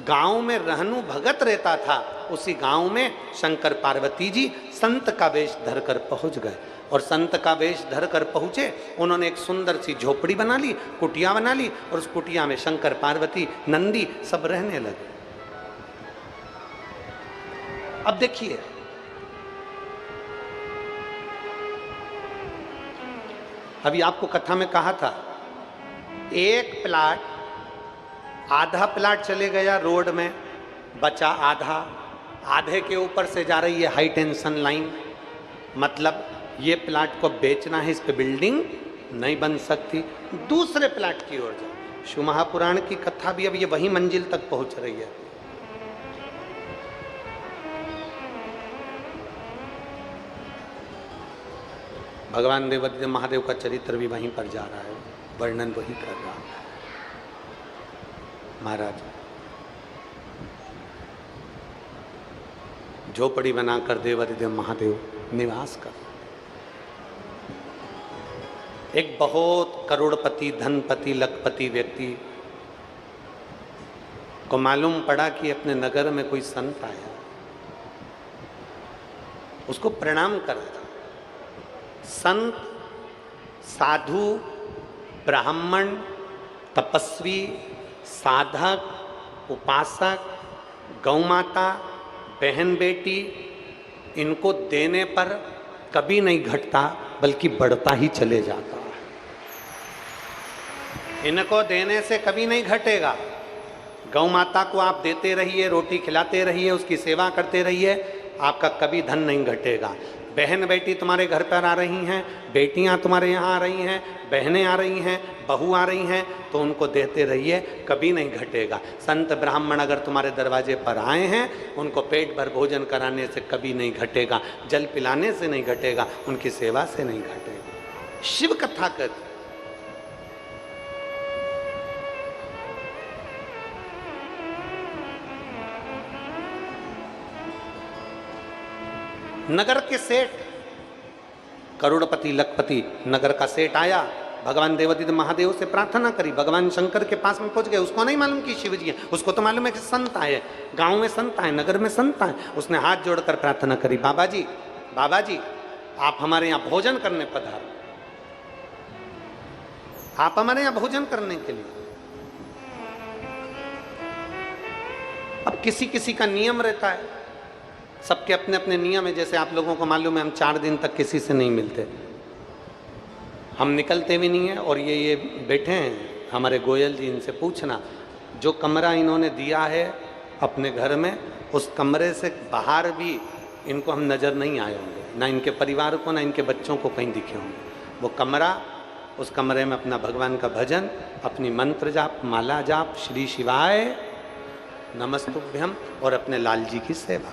Speaker 1: गांव में रहनु भगत रहता था, उसी गांव में शंकर पार्वती जी संत का वेश धरकर पहुंच गए। और संत का वेश धरकर पहुंचे, उन्होंने एक सुंदर सी झोपड़ी बना ली, कुटिया बना ली, और उस कुटिया में शंकर पार्वती नंदी सब रहने लगे। अब देखिए, अभी आपको कथा में कहा था, एक प्लाट, आधा प्लाट चले गया रोड में, बचा आधा, आधे के ऊपर से जा रही है हाई टेंशन लाइन, मतलब ये प्लाट को बेचना है, इस पे बिल्डिंग नहीं बन सकती, दूसरे प्लाट की ओर जाओ। शिव महापुराण की कथा भी अब ये वही मंजिल तक पहुंच रही है। भगवान देवादिदेव महादेव का चरित्र भी वहीं पर जा रहा है, वर्णन वही कर रहा है। महाराज झोपड़ी बनाकर देवादिदेव महादेव निवास कर। एक बहुत करोड़पति, धनपति, लखपति व्यक्ति को मालूम पड़ा कि अपने नगर में कोई संत आया, उसको प्रणाम करा था। संत, साधु, ब्राह्मण, तपस्वी, साधक, उपासक, गौमाता, बहन बेटी, इनको देने पर कभी नहीं घटता, बल्कि बढ़ता ही चले जाता है। इनको देने से कभी नहीं घटेगा। गौ माता को आप देते रहिए, रोटी खिलाते रहिए, उसकी सेवा करते रहिए, आपका कभी धन नहीं घटेगा। बहन बेटी तुम्हारे घर पर आ रही हैं, बेटियां तुम्हारे यहाँ आ रही हैं, बहनें आ रही हैं, बहू आ रही हैं, तो उनको देते रहिए, कभी नहीं घटेगा। संत ब्राह्मण अगर तुम्हारे दरवाजे पर आए हैं, उनको पेट भर भोजन कराने से कभी नहीं घटेगा, जल पिलाने से नहीं घटेगा, उनकी सेवा से नहीं घटेगा। शिव कथा कहती, नगर के सेठ, करोड़पति, लखपति, नगर का सेठ आया, भगवान देवादिदेव महादेव से प्रार्थना करी, भगवान शंकर के पास में पहुंच गए। उसको नहीं मालूम कि शिव जी है, उसको तो मालूम है कि संत आए, गांव में संत आए, नगर में संत आए। उसने हाथ जोड़कर प्रार्थना करी, बाबा जी, बाबा जी, आप हमारे यहाँ भोजन करने पधारो, आप हमारे यहाँ भोजन करने के लिए। अब किसी किसी का नियम रहता है, सबके अपने अपने नियम है। जैसे आप लोगों को मालूम है, हम 4 दिन तक किसी से नहीं मिलते, हम निकलते भी नहीं हैं। और ये बैठे हैं हमारे गोयल जी, इनसे पूछना, जो कमरा इन्होंने दिया है अपने घर में, उस कमरे से बाहर भी इनको हम नज़र नहीं आए होंगे, ना इनके परिवार को, ना इनके बच्चों को कहीं दिखे होंगे। वो कमरा, उस कमरे में अपना भगवान का भजन, अपनी मंत्र जाप, माला जाप, श्री शिवाय नमस्तुभ्यम, और अपने लाल जी की सेवा,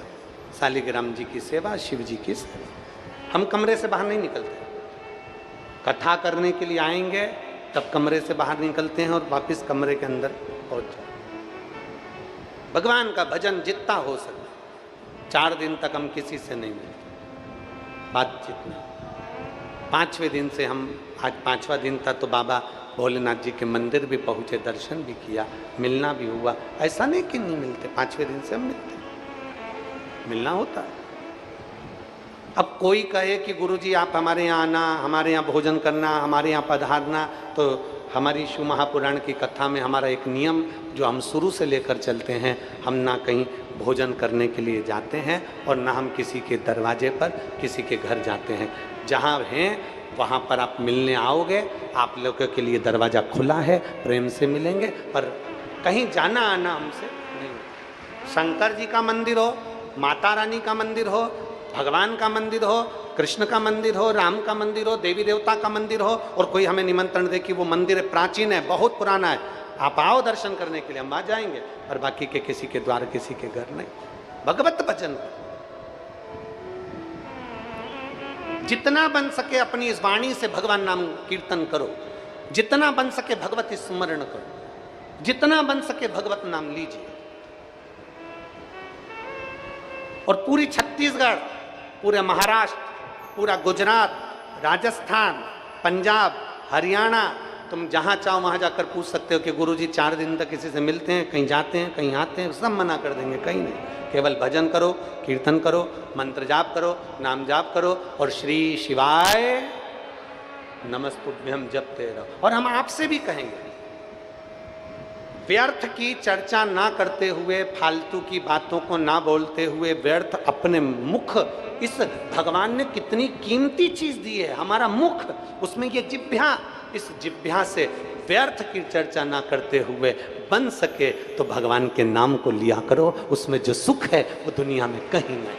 Speaker 1: शालिग्राम जी की सेवा, शिव जी की सेवा। हम कमरे से बाहर नहीं निकलते। कथा करने के लिए आएंगे तब कमरे से बाहर निकलते हैं और वापस कमरे के अंदर पहुंच जाते। भगवान का भजन जितना हो सके। 4 दिन तक हम किसी से नहीं मिलते, बातचीत नहीं। 5वें दिन से हम, आज 5वां दिन था, तो बाबा भोलेनाथ जी के मंदिर भी पहुंचे, दर्शन भी किया, मिलना भी हुआ। ऐसा नहीं कि नहीं मिलते, 5वें दिन से हम मिलते, मिलना होता है। अब कोई कहे कि गुरुजी आप हमारे यहाँ आना, हमारे यहाँ भोजन करना, हमारे यहाँ पधारना, तो हमारी शिव महापुराण की कथा में हमारा एक नियम जो हम शुरू से लेकर चलते हैं, हम ना कहीं भोजन करने के लिए जाते हैं और ना हम किसी के दरवाजे पर किसी के घर जाते हैं। जहाँ हैं वहाँ पर आप मिलने आओगे, आप लोगों के लिए दरवाज़ा खुला है, प्रेम से मिलेंगे, पर कहीं जाना आना हमसे नहीं। शंकर जी का मंदिर हो, माता रानी का मंदिर हो, भगवान का मंदिर हो, कृष्ण का मंदिर हो, राम का मंदिर हो, देवी देवता का मंदिर हो, और कोई हमें निमंत्रण दे कि वो मंदिर प्राचीन है, बहुत पुराना है, आप आओ दर्शन करने के लिए, हम आ जाएंगे, और बाकी के किसी के द्वार किसी के घर नहीं। भगवत भजन जितना बन सके अपनी इस वाणी से भगवान नाम कीर्तन करो, जितना बन सके भगवत स्मरण करो, जितना बन सके भगवत नाम लीजिए। और पूरी छत्तीसगढ़, पूरे महाराष्ट्र, पूरा गुजरात, राजस्थान, पंजाब, हरियाणा, तुम जहाँ चाहो वहाँ जाकर पूछ सकते हो कि गुरुजी 4 दिन तक किसी से मिलते हैं, कहीं जाते हैं, कहीं आते हैं, सब मना कर देंगे, कहीं नहीं। केवल भजन करो, कीर्तन करो, मंत्र जाप करो, नाम जाप करो, और श्री शिवाय नमस्तुभ्यम जपते रहो। और हम आपसे भी कहेंगे, व्यर्थ की चर्चा ना करते हुए, फालतू की बातों को ना बोलते हुए, व्यर्थ अपने मुख, इस भगवान ने कितनी कीमती चीज दी है, हमारा मुख, उसमें ये जिह्वा, इस जिह्वा से व्यर्थ की चर्चा ना करते हुए बन सके तो भगवान के नाम को लिया करो, उसमें जो सुख है वो दुनिया में कहीं नहीं।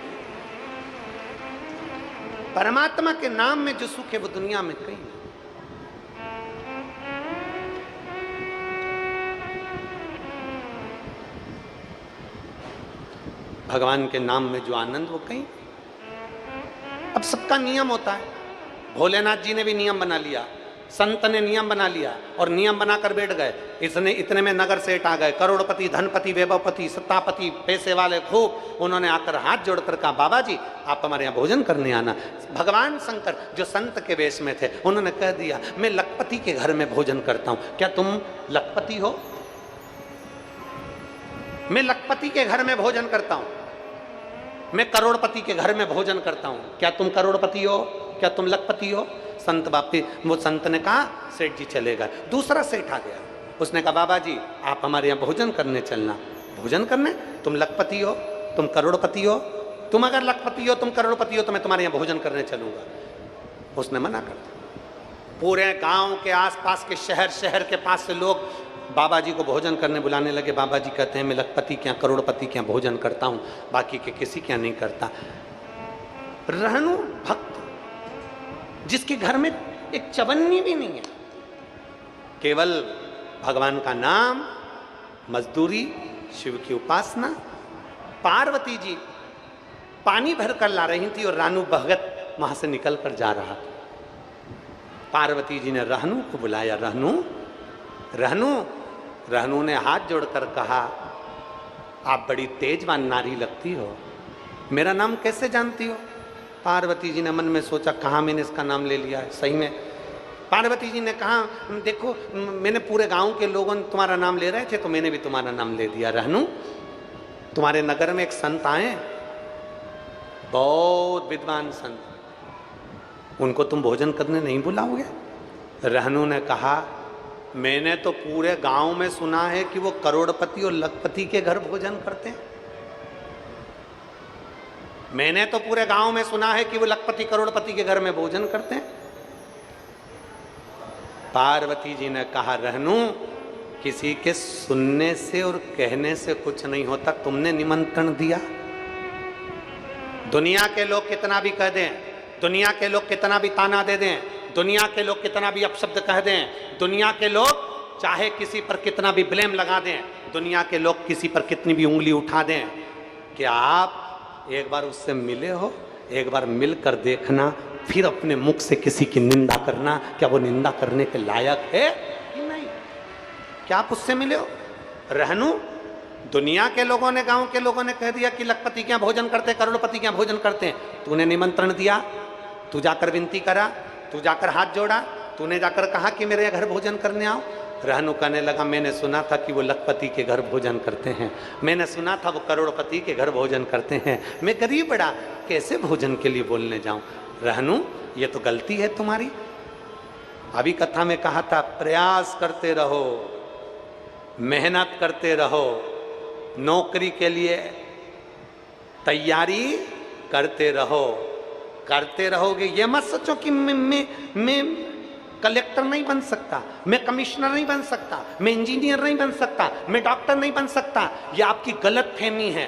Speaker 1: परमात्मा के नाम में जो सुख है वो दुनिया में कहीं नहीं। भगवान के नाम में जो आनंद वो कहीं। अब सबका नियम होता है, भोलेनाथ जी ने भी नियम बना लिया, संत ने नियम बना लिया और नियम बनाकर बैठ गए। इसने इतने में नगर सेठ आ गए, करोड़पति, धनपति, वैभवपति, सत्तापति, पैसे वाले खूब, उन्होंने आकर हाथ जोड़कर कहा बाबा जी आप हमारे यहाँ भोजन करने आना। भगवान शंकर जो संत के वेश में थे उन्होंने कह दिया मैं लखपति के घर में भोजन करता हूँ, क्या तुम लखपति हो? मैं लखपति के घर में भोजन करता हूँ, मैं करोड़पति के घर में भोजन करता हूँ, क्या तुम करोड़पति हो? क्या तुम लखपति हो? संत बापी, वो संत ने कहा सेठ जी चले गए। दूसरा सेठ आ गया, उसने कहा बाबा जी आप हमारे यहाँ भोजन करने चलना। भोजन करने? तुम लखपति हो, तुम करोड़पति हो, तुम अगर लखपति हो, तुम करोड़पति हो तो मैं तुम्हारे यहाँ भोजन करने चलूंगा। उसने मना कर दिया। पूरे गांव के आसपास के शहर के पास से लोग बाबा जी को भोजन करने बुलाने लगे। बाबा जी कहते हैं मैं लखपति के यहाँ, करोड़पति के यहाँ भोजन करता हूँ, बाकी के किसी के यहाँ नहीं करता। रहनु भक्त जिसके घर में एक चवन्नी भी नहीं है, केवल भगवान का नाम, मजदूरी, शिव की उपासना। पार्वती जी पानी भर कर ला रही थी और रानू भगत वहां से निकल कर जा रहा था। पार्वती जी ने रहनु को बुलाया, रहनु रहनु। रहनु ने हाथ जोड़कर कहा आप बड़ी तेजवान नारी लगती हो, मेरा नाम कैसे जानती हो? पार्वती जी ने मन में सोचा कहाँ मैंने इसका नाम ले लिया है। सही में पार्वती जी ने कहा देखो मैंने पूरे गांव के लोगों ने तुम्हारा नाम ले रहे थे तो मैंने भी तुम्हारा नाम ले दिया। रहनु तुम्हारे नगर में एक संत आए, बहुत विद्वान संत, उनको तुम भोजन करने नहीं बुलाओगे? रहनु ने कहा मैंने तो पूरे गांव में सुना है कि वो करोड़पति और लखपति के घर भोजन करते हैं। मैंने तो पूरे गांव में सुना है कि वो लखपति करोड़पति के घर में भोजन करते हैं। पार्वती जी ने कहा रहनु किसी के सुनने से और कहने से कुछ नहीं होता, तुमने निमंत्रण दिया। दुनिया के लोग कितना भी कह दें, दुनिया के लोग कितना भी ताना दे दें, दुनिया के लोग कितना भी अपशब्द कह दें, दुनिया के लोग चाहे किसी पर कितना भी ब्लेम लगा दें, दुनिया के लोग किसी पर कितनी भी उंगली उठा दें, क्या आप एक बार उससे मिले हो? एक बार मिलकर देखना, फिर अपने मुख से किसी की निंदा करना, क्या वो निंदा करने के लायक है कि नहीं? क्या आप उससे मिले हो? रहनु दुनिया के लोगों ने, गांव के लोगों ने कह दिया कि लखपति क्या भोजन करते, करोड़पति क्या भोजन करते हैं। तूने निमंत्रण दिया, तू जाकर विनती करा, तू जाकर हाथ जोड़ा, तूने जाकर कहा कि मेरे घर भोजन करने आओ। रहनु कहने लगा, मैंने सुना था कि वो लखपति के घर भोजन करते हैं, मैंने सुना था वो करोड़पति के घर भोजन करते हैं, मैं गरीब बड़ा कैसे भोजन के लिए बोलने जाऊं। रहनु ये तो गलती है तुम्हारी। अभी कथा में कहा था, प्रयास करते रहो, मेहनत करते रहो, नौकरी के लिए तैयारी करते रहो। करते रहोगे, ये मत सोचो कि मैं कलेक्टर नहीं बन सकता, मैं कमिश्नर नहीं बन सकता, मैं इंजीनियर नहीं बन सकता, मैं डॉक्टर नहीं बन सकता। ये आपकी गलत फहमी है।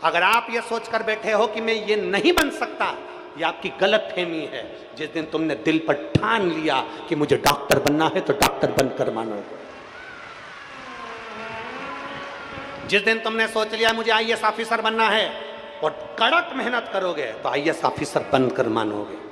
Speaker 1: अगर आप ये सोचकर बैठे हो कि मैं ये नहीं बन सकता, ये आपकी गलत फहमी है। जिस दिन तुमने दिल पर ठान लिया कि मुझे डॉक्टर बनना है, तो डॉक्टर बनकर मानो। जिस दिन तुमने सोच लिया मुझे आईएएस ऑफिसर बनना है और कड़क मेहनत करोगे, तो आईएएस ऑफिसर बनकर मानोगे।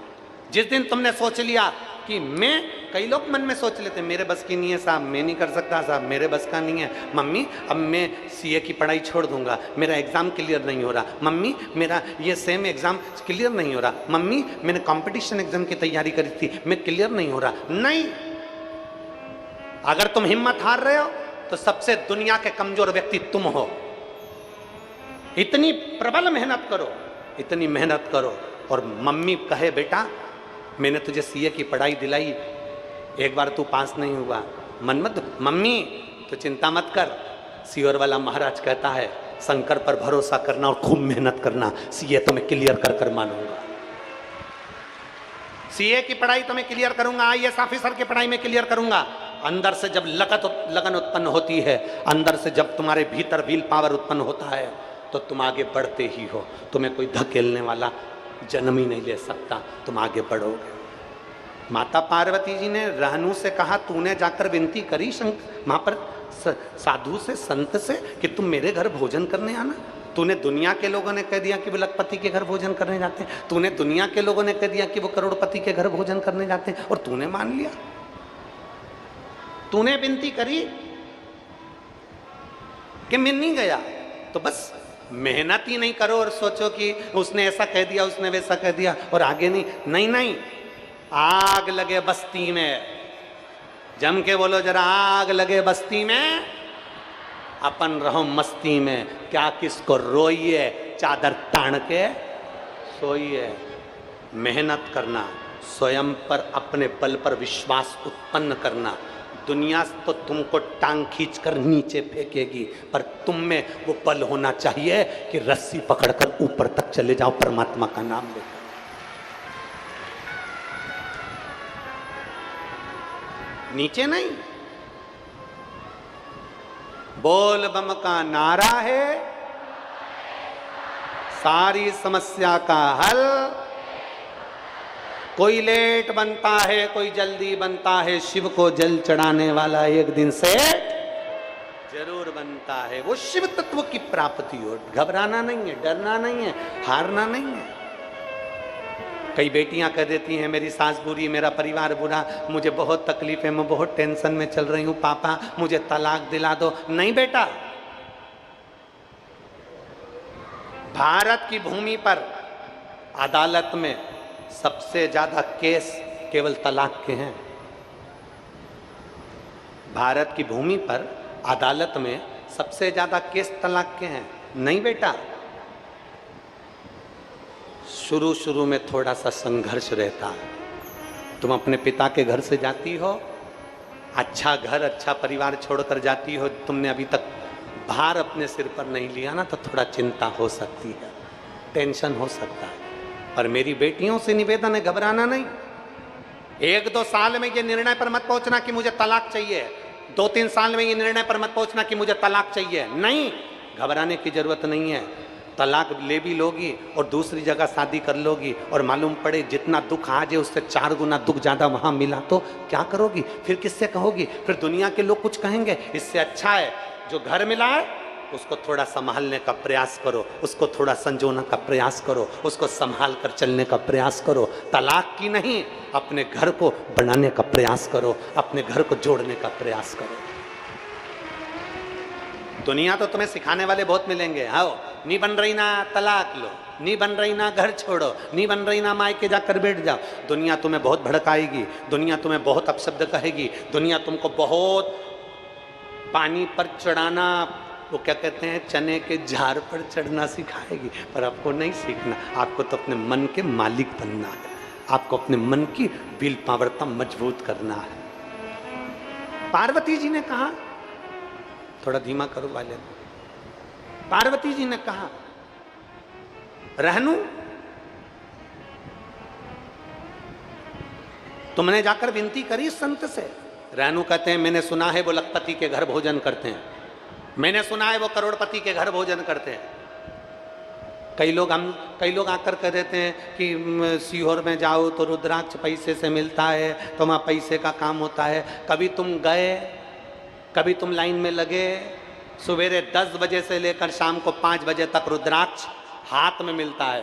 Speaker 1: जिस दिन तुमने सोच लिया कि मैं, कई लोग मन में सोच लेते मेरे बस की नहीं है साहब, मैं नहीं कर सकता साहब, मेरे बस का नहीं है मम्मी, अब मैं सीए की पढ़ाई छोड़ दूंगा, मेरा एग्जाम क्लियर नहीं हो रहा मम्मी, मेरा ये सेम एग्जाम क्लियर नहीं हो रहा मम्मी, मैंने कंपटीशन एग्जाम की तैयारी करी थी, मैं क्लियर नहीं हो रहा। नहीं, अगर तुम हिम्मत हार रहे हो तो सबसे दुनिया के कमजोर व्यक्ति तुम हो। इतनी प्रबल मेहनत करो, इतनी मेहनत करो। और मम्मी कहे बेटा मैंने तुझे सीए की पढ़ाई दिलाई, एक बार तू पास नहीं हुआ, मन मत, मम्मी तो चिंता मत कर, सीओर वाला महाराज कहता है शंकर पर भरोसा करना और खूब मेहनत करना, सीए तो मैं क्लियर कर कर मानूंगा, सीए की पढ़ाई तो मैं क्लियर करूंगा, आईएएस ऑफिसर की पढ़ाई में क्लियर करूंगा। अंदर से जब लगन उत्पन्न होती है, अंदर से जब तुम्हारे भीतर विल पावर उत्पन्न होता है, तो तुम आगे बढ़ते ही हो। तुम्हें कोई धकेलने वाला जन्म ही नहीं ले सकता, तुम आगे बढ़ोगे। माता पार्वती जी ने रहनु से कहा, तूने जाकर विनती करी वहां पर साधु से, संत से, कि तुम मेरे घर भोजन करने आना। तूने दुनिया के लोगों ने कह दिया कि वो लखपति के घर भोजन करने जाते हैं, तूने दुनिया के लोगों ने कह दिया कि वो करोड़पति के घर भोजन करने जाते हैं, और तूने मान लिया। तूने विनती करी कि मैं नहीं गया, तो बस मेहनत ही नहीं करो और सोचो कि उसने ऐसा कह दिया, उसने वैसा कह दिया और आगे नहीं। नहीं नहीं, आग लगे बस्ती में, जम के बोलो जरा, आग लगे बस्ती में, अपन रहो मस्ती में, क्या किसको रोइए, चादर तान के सोइए। मेहनत करना, स्वयं पर अपने बल पर विश्वास उत्पन्न करना। दुनिया तो तुमको टांग खींचकर नीचे फेंकेगी, पर तुम में वो बल होना चाहिए कि रस्सी पकड़कर ऊपर तक चले जाओ, परमात्मा का नाम लेकर। नीचे नहीं। बोल बम का नारा है सारी समस्या का हल। कोई लेट बनता है, कोई जल्दी बनता है, शिव को जल चढ़ाने वाला एक दिन से जरूर बनता है। वो शिव तत्व की प्राप्ति हो। घबराना नहीं है, डरना नहीं है, हारना नहीं है। कई बेटियां कह देती हैं मेरी सास बुरी, मेरा परिवार बुरा, मुझे बहुत तकलीफ है, मैं बहुत टेंशन में चल रही हूं, पापा मुझे तलाक दिला दो। नहीं बेटा, भारत की भूमि पर अदालत में सबसे ज्यादा केस केवल तलाक के हैं। भारत की भूमि पर अदालत में सबसे ज्यादा केस तलाक के हैं। नहीं बेटा, शुरू शुरू में थोड़ा सा संघर्ष रहता है। तुम अपने पिता के घर से जाती हो, अच्छा घर अच्छा परिवार छोड़कर जाती हो, तुमने अभी तक भार अपने सिर पर नहीं लिया ना, तो थोड़ा चिंता हो सकती है, टेंशन हो सकता है। पर मेरी बेटियों से निवेदन है, घबराना नहीं। 1-2 साल में ये निर्णय पर मत पहुंचना कि मुझे तलाक चाहिए, 2-3 साल में ये निर्णय पर मत पहुंचना कि मुझे तलाक चाहिए। नहीं, घबराने की जरूरत नहीं है। तलाक ले भी लोगी और दूसरी जगह शादी कर लोगी, और मालूम पड़े जितना दुख आज है उससे 4 गुना दुख ज्यादा वहां मिला, तो क्या करोगी? फिर किससे कहोगी? फिर दुनिया के लोग कुछ कहेंगे। इससे अच्छा है जो घर मिला है उसको थोड़ा संभालने का प्रयास करो, उसको थोड़ा संजोने का प्रयास करो, उसको संभाल कर चलने का प्रयास करो। तलाक की नहीं, अपने घर को बनाने का प्रयास करो, अपने घर को जोड़ने का प्रयास करो। दुनिया तो तुम्हें सिखाने वाले बहुत मिलेंगे, आओ नहीं बन रही ना, तलाक लो। नहीं बन रही ना घर छोड़ो, नहीं बन रही ना मायके जाकर बैठ जाओ। दुनिया तुम्हें बहुत भड़काएगी, दुनिया तुम्हें बहुत अपशब्द कहेगी, दुनिया तुमको बहुत पानी पर चढ़ाना, वो क्या कहते हैं, चने के झाड़ पर चढ़ना सिखाएगी, पर आपको नहीं सीखना। आपको तो अपने मन के मालिक बनना है, आपको अपने मन की विल पावरता मजबूत करना है। पार्वती जी ने कहा, थोड़ा धीमा करो वाले, पार्वती जी ने कहा रहनू तुमने जाकर विनती करी संत से? रहनू कहते हैं मैंने सुना है वो लखपति के घर भोजन करते हैं, मैंने सुना है वो करोड़पति के घर भोजन करते हैं। कई लोग आकर कह देते हैं कि सीहोर में जाओ तो रुद्राक्ष पैसे से मिलता है, तो वहाँ पैसे का काम होता है। कभी तुम गए, कभी तुम लाइन में लगे, सवेरे 10 बजे से लेकर शाम को 5 बजे तक रुद्राक्ष हाथ में मिलता है,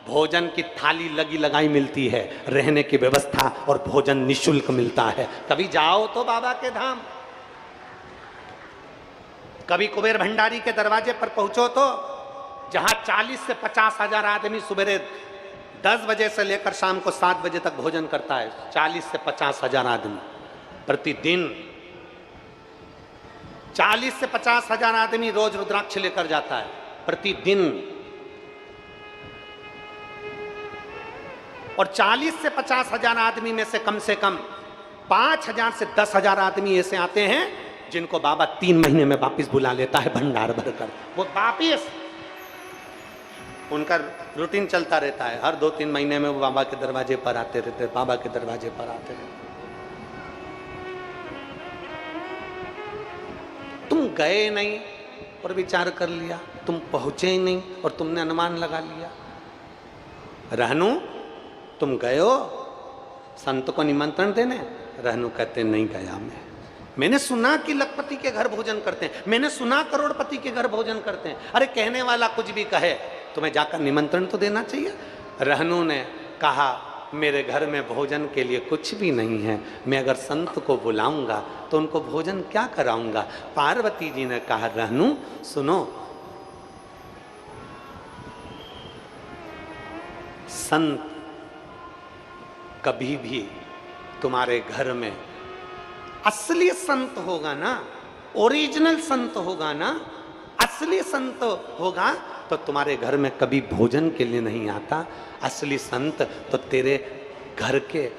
Speaker 1: भोजन की थाली लगी लगाई मिलती है, रहने की व्यवस्था और भोजन निःशुल्क मिलता है। कभी जाओ तो बाबा के धाम, कभी कुबेर भंडारी के दरवाजे पर पहुंचो तो जहां 40 से 50 हजार आदमी सवेरे 10 बजे से लेकर शाम को 7 बजे तक भोजन करता है, 40 से 50 हजार आदमी प्रतिदिन, 40 से 50 हजार आदमी रोज रुद्राक्ष लेकर जाता है प्रतिदिन। और 40 से 50 हजार आदमी में से कम 5,000 से 10,000 आदमी ऐसे आते हैं जिनको बाबा 3 महीने में वापिस बुला लेता है भंडार भरकर। वो वापिस, उनका रूटीन चलता रहता है, हर 2-3 महीने में वो बाबा के दरवाजे पर आते रहते, बाबा के दरवाजे पर आते रहते। तुम गए नहीं और विचार कर लिया, तुम पहुंचे ही नहीं और तुमने अनुमान लगा लिया। रहनू तुम गए हो संत को निमंत्रण देने? रहनू कहते नहीं गया मैंने सुना कि लखपति के घर भोजन करते हैं, मैंने सुना करोड़पति के घर भोजन करते हैं। अरे कहने वाला कुछ भी कहे, तुम्हें जाकर निमंत्रण तो देना चाहिए। रहनू ने कहा मेरे घर में भोजन के लिए कुछ भी नहीं है, मैं अगर संत को बुलाऊंगा तो उनको भोजन क्या कराऊंगा। पार्वती जी ने कहा रहनू सुनो, संत कभी भी तुम्हारे घर में असली संत होगा ना, ओरिजिनल संत होगा ना, असली संत होगा तो तुम्हारे घर में कभी भोजन के लिए नहीं आता। असली संत तो तेरे घर के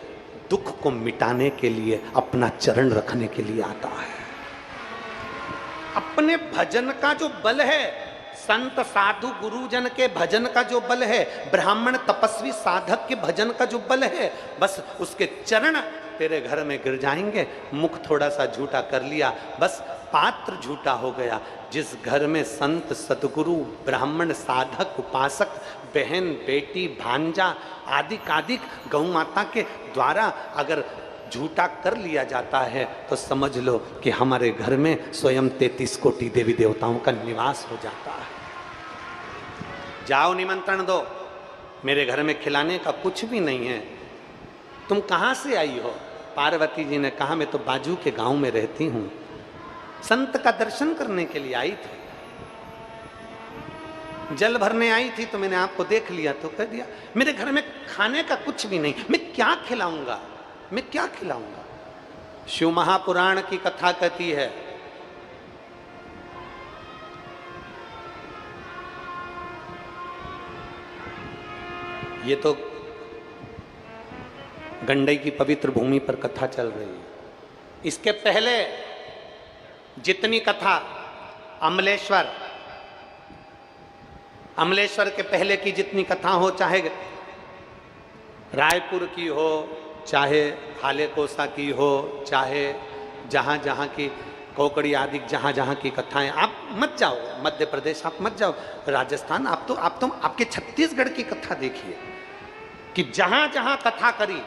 Speaker 1: दुख को मिटाने के लिए, अपना चरण रखने के लिए आता है। अपने भजन का जो बल है, संत साधु गुरुजन के भजन का जो बल है, ब्राह्मण तपस्वी साधक के भजन का जो बल है, बस उसके चरण तेरे घर में गिर जाएंगे। मुख थोड़ा सा झूठा कर लिया, बस पात्र झूठा हो गया। जिस घर में संत सदगुरु ब्राह्मण साधक उपासक बहन बेटी भांजा आदिक गौ माता के द्वारा अगर झूठा कर लिया जाता है तो समझ लो कि हमारे घर में स्वयं 33 कोटि देवी देवताओं का निवास हो जाता है। जाओ निमंत्रण दो, मेरे घर में खिलाने का कुछ भी नहीं है। तुम कहाँ से आई हो? पार्वती जी ने कहा मैं तो बाजू के गांव में रहती हूँ, संत का दर्शन करने के लिए आई थी, जल भरने आई थी तो मैंने आपको देख लिया तो कह दिया। मेरे घर में खाने का कुछ भी नहीं, मैं क्या खिलाऊंगा, मैं क्या खिलाऊंगा। शिव महापुराण की कथा कहती है ये तो गंडई की पवित्र भूमि पर कथा चल रही है। इसके पहले जितनी कथा अमलेश्वर के पहले की जितनी कथा हो, चाहे रायपुर की हो, चाहे हाले कोसा की हो, चाहे जहाँ जहाँ की कोकड़ी आदि जहाँ जहाँ की कथाएं, आप मत जाओ मध्य प्रदेश, आप मत जाओ राजस्थान, आप तो आपके छत्तीसगढ़ की कथा देखिए कि जहाँ जहाँ कथा करी,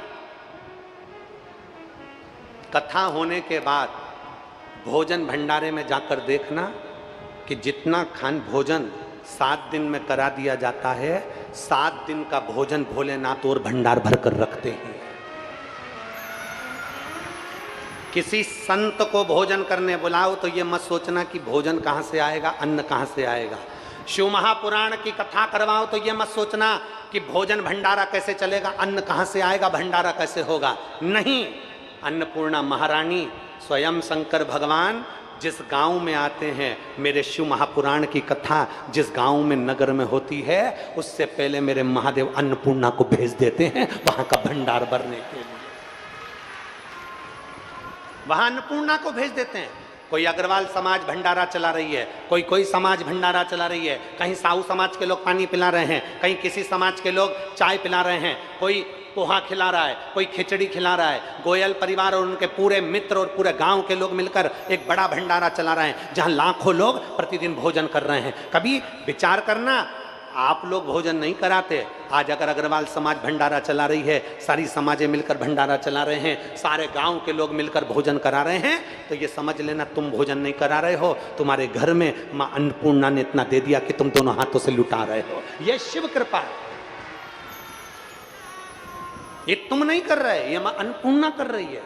Speaker 1: कथा होने के बाद भोजन भंडारे में जाकर देखना कि जितना खान भोजन 7 दिन में करा दिया जाता है, 7 दिन का भोजन भोलेनाथ और भंडार भर कर रखते हैं। किसी संत को भोजन करने बुलाओ तो ये मत सोचना कि भोजन कहाँ से आएगा, अन्न कहाँ से आएगा। शिव महापुराण की कथा करवाओ तो ये मत सोचना कि भोजन भंडारा कैसे चलेगा, अन्न कहाँ से आएगा, भंडारा कैसे होगा। नहीं, अन्नपूर्णा महारानी स्वयं शंकर भगवान जिस गांव में आते हैं, मेरे शिव महापुराण की कथा जिस गांव में नगर में होती है, उससे पहले मेरे महादेव अन्नपूर्णा को भेज देते हैं वहां का भंडार भरने के लिए। वहां अन्नपूर्णा को भेज देते हैं। कोई अग्रवाल समाज भंडारा चला रही है, कोई समाज भंडारा चला रही है, कहीं साहू समाज के लोग पानी पिला रहे हैं, कहीं किसी समाज के लोग चाय पिला रहे हैं, कोई पोहा खिला रहा है, कोई खिचड़ी खिला रहा है। गोयल परिवार और उनके पूरे मित्र और पूरे गांव के लोग मिलकर एक बड़ा भंडारा चला रहे हैं जहां लाखों लोग प्रतिदिन भोजन कर रहे हैं। कभी विचार करना, आप लोग भोजन नहीं कराते। आज अगर अग्रवाल समाज भंडारा चला रही है, सारी समाजें मिलकर भंडारा चला रहे हैं, सारे गांव के लोग मिलकर भोजन करा रहे हैं, तो ये समझ लेना तुम भोजन नहीं करा रहे हो, तुम्हारे घर में मां अन्नपूर्णा ने इतना दे दिया कि तुम दोनों हाथों से लुटा रहे हो। ये शिव कृपा है, ये तुम नहीं कर रहे, ये मां अन्नपूर्णा कर रही है।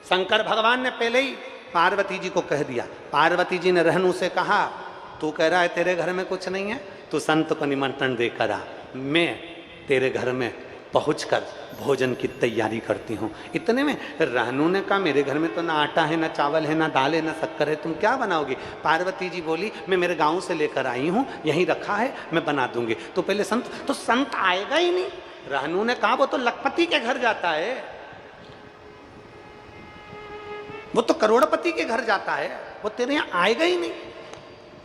Speaker 1: शंकर भगवान ने पहले ही पार्वती जी को कह दिया। पार्वती जी ने रहनु से कहा, तू कह रहा है तेरे घर में कुछ नहीं है, तू संत को निमंत्रण देकर आ, मैं तेरे घर में पहुंचकर भोजन की तैयारी करती हूँ। इतने में रहनु ने कहा, मेरे घर में तो ना आटा है, ना चावल है, ना दाल है, ना शक्कर है, तुम क्या बनाओगी। पार्वती जी बोली, मैं मेरे गांव से लेकर आई हूँ, यहीं रखा है, मैं बना दूंगी। तो पहले संत आएगा ही नहीं। रहनु ने कहा, वो तो लखपति के घर जाता है, वो तो करोड़पति के घर जाता है, वो तेरे यहाँ आएगा ही नहीं,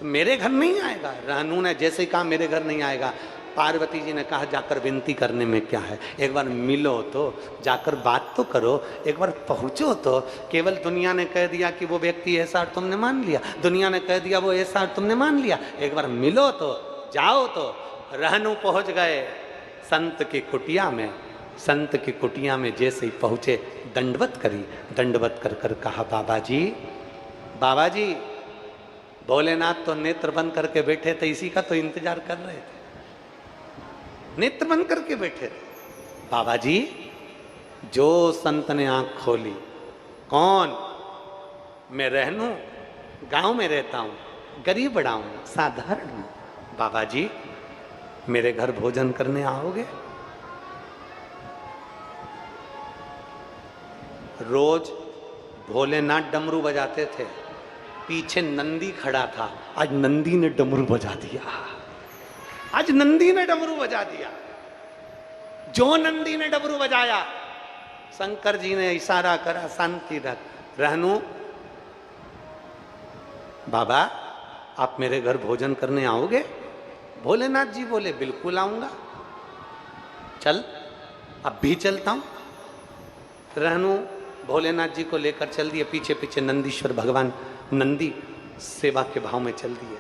Speaker 1: मेरे घर नहीं आएगा। रहनु ने जैसे ही कहा मेरे घर नहीं आएगा, पार्वती जी ने कहा, जाकर विनती करने में क्या है, एक बार मिलो तो, जाकर बात तो करो, एक बार पहुंचो तो। केवल दुनिया ने कह दिया कि वो व्यक्ति ऐसा और तुमने मान लिया, दुनिया ने कह दिया वो ऐसा और तुमने मान लिया, एक बार मिलो तो, जाओ तो। रहनु पहुंच गए संत की कुटिया में। संत की कुटिया में जैसे ही पहुंचे, दंडवत करी, दंडवत कर कर कहा, बाबा जी भोलेनाथ तो नेत्र बंद करके बैठे थे, इसी का तो इंतजार कर रहे थे, नेत्र बंद करके बैठे थे। बाबा जी, जो संत ने आंख खोली, कौन? मैं रहनु, गांव में रहता हूं, गरीब बड़ा हूं, साधारण हूं। बाबा जी, मेरे घर भोजन करने आओगे? रोज भोलेनाथ डमरू बजाते थे, पीछे नंदी खड़ा था, आज नंदी ने डमरू बजा दिया, आज नंदी ने डमरू बजा दिया। जो नंदी ने डमरू बजाया, शंकर जी ने इशारा करा, शांति रख। रहनु, बाबा आप मेरे घर भोजन करने आओगे? भोलेनाथ जी बोले, बिल्कुल आऊंगा, चल, अब भी चलता हूं। रहनु भोलेनाथ जी को लेकर चल दिए, पीछे पीछे नंदीश्वर भगवान नंदी सेवा के भाव में चल दिए।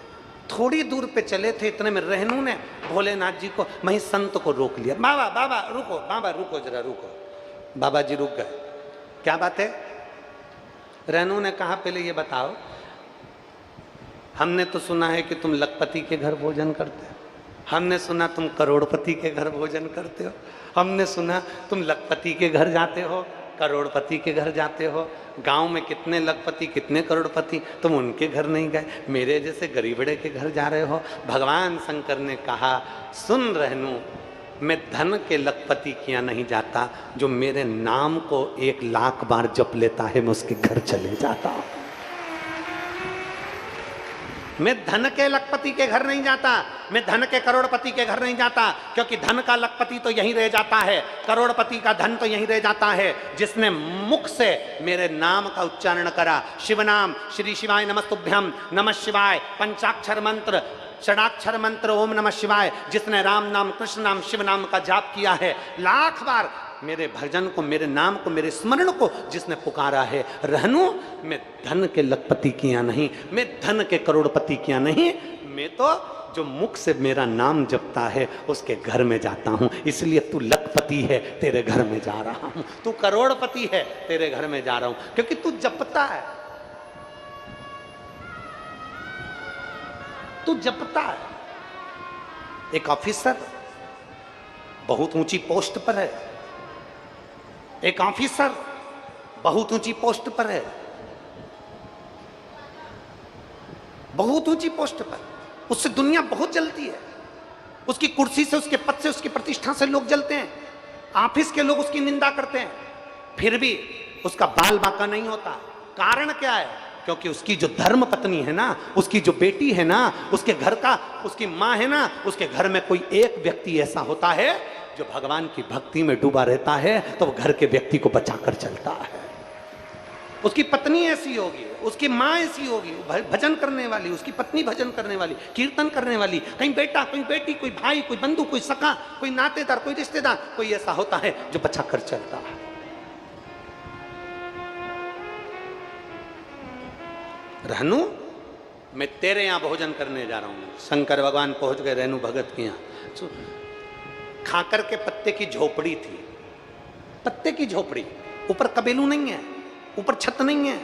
Speaker 1: थोड़ी दूर पे चले थे, इतने में रहनु ने भोलेनाथ जी को, वहीं संत को रोक लिया। बाबा रुको, बाबा रुको जरा, रुको। बाबा जी रुक गए। क्या बात है? रहनु ने कहा, पहले ये बताओ, हमने तो सुना है कि तुम लखपति के घर भोजन करते हो, हमने सुना तुम करोड़पति के घर भोजन करते हो, हमने सुना तुम लखपति के घर जाते हो, करोड़पति के घर जाते हो। गांव में कितने लखपति, कितने करोड़पति, तुम उनके घर नहीं गए, मेरे जैसे गरीबड़े के घर जा रहे हो। भगवान शंकर ने कहा, सुन रहनु, मैं धन के लखपति के यहाँ नहीं जाता, जो मेरे नाम को 1,00,000 बार जप लेता है, मैं उसके घर चले जाता हूँ। मैं धन के लखपति के घर नहीं जाता, मैं धन के करोड़पति के घर नहीं जाता, क्योंकि धन का लखपति तो यहीं रह जाता है, करोड़पति का धन तो यहीं रह जाता है, जिसने मुख से मेरे नाम का उच्चारण करा। शिव नाम, श्री शिवाय नमस्तुभ्यम, नमः शिवाय, पंचाक्षर मंत्र, षडाक्षर मंत्र ओम नमः शिवाय, जिसने राम नाम, कृष्ण नाम, शिव नाम का जाप किया है, 1,00,000 बार मेरे भजन को, मेरे नाम को, मेरे स्मरण को जिसने पुकारा है। रहनु, मैं धन के लखपति किया नहीं, मैं धन के करोड़पति किया नहीं, मैं तो जो मुख से मेरा नाम जपता है उसके घर में जाता हूं। इसलिए तू लखपति है, तेरे घर में जा रहा हूं, तू करोड़पति है, तेरे घर में जा रहा हूं, क्योंकि तू जपता है, तू जपता है। एक ऑफिसर बहुत ऊंची पोस्ट पर है, एक ऑफिसर बहुत ऊंची पोस्ट पर है, बहुत ऊंची पोस्ट पर, उससे दुनिया बहुत जलती है, उसकी कुर्सी से, उसके पद से, उसकी प्रतिष्ठा से लोग जलते हैं, ऑफिस के लोग उसकी निंदा करते हैं, फिर भी उसका बाल बांका नहीं होता। कारण क्या है? क्योंकि उसकी जो धर्म पत्नी है ना, उसकी जो बेटी है ना, उसके घर का, उसकी माँ है ना, उसके घर में कोई एक व्यक्ति ऐसा होता है जो भगवान की भक्ति में डूबा रहता है, तो वो घर के व्यक्ति को बचाकर चलता है। उसकी पत्नी ऐसी होगी, उसकी माँ ऐसी होगी, भजन करने वाली, उसकी पत्नी भजन करने वाली, कीर्तन करने वाली, कहीं बेटा, कोई बेटी, कोई भाई, कोई बंधु, कोई सखा, कोई नातेदार, कोई रिश्तेदार, कोई ऐसा होता है जो बचाकर चलता है। रहनु, मैं तेरे यहां भोजन करने जा रहा हूं। शंकर भगवान पहुंच गए रेणु भगत के यहां। खाकर के पत्ते की झोपड़ी थी, पत्ते की झोपड़ी, ऊपर कबेलू नहीं है, ऊपर छत नहीं है,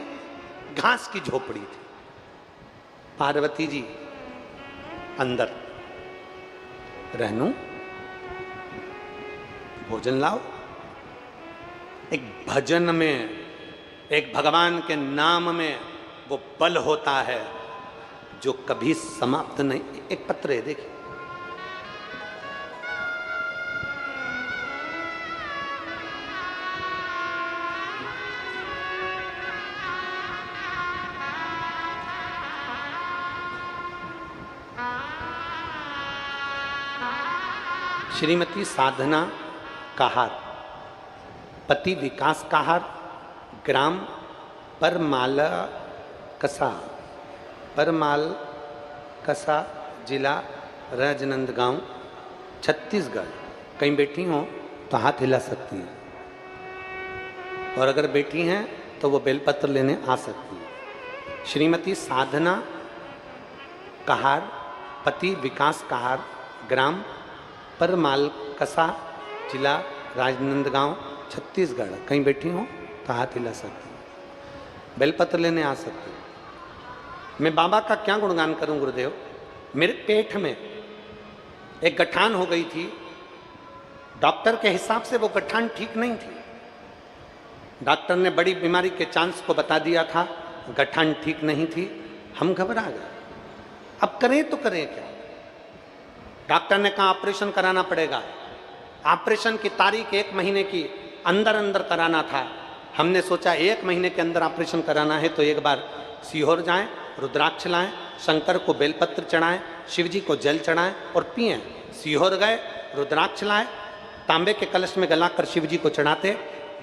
Speaker 1: घास की झोपड़ी थी। पार्वती जी अंदर, रहनु भोजन लाओ। एक भजन में, एक भगवान के नाम में वो बल होता है जो कभी समाप्त नहीं। एक पत्र है, देखिए, श्रीमती साधना कहार, पति विकास कहार, ग्राम परमाला कसा, परमाल कसा, जिला राजनांदगांव, छत्तीसगढ़। कहीं बैठी हो तो हाथ हिला सकती हैं, और अगर बैठी हैं तो वो बेलपत्र लेने आ सकती हैं। श्रीमती साधना कहार, पति विकास कहार, ग्राम परमाल कसा, जिला राजनांदगांव, छत्तीसगढ़। कहीं बैठी हो तो हाथ हिला सकती हैं, बेलपत्र लेने आ सकती हैं। मैं बाबा का क्या गुणगान करूं गुरुदेव। मेरे पेट में एक गठान हो गई थी, डॉक्टर के हिसाब से वो गठान ठीक नहीं थी। डॉक्टर ने बड़ी बीमारी के चांस को बता दिया था, गठान ठीक नहीं थी। हम घबरा गए, अब करें तो करें क्या। डॉक्टर ने कहा ऑपरेशन कराना पड़ेगा। ऑपरेशन की तारीख 1 महीने की अंदर अंदर कराना था। हमने सोचा 1 महीने के अंदर ऑपरेशन कराना है तो एक बार सीहोर जाएं, रुद्राक्ष लाएं, शंकर को बेलपत्र चढ़ाएं, शिव जी को जल चढ़ाएं और पिएं। सीहोर गए, रुद्राक्ष लाए, तांबे के कलश में गलाकर शिव जी को चढ़ाते,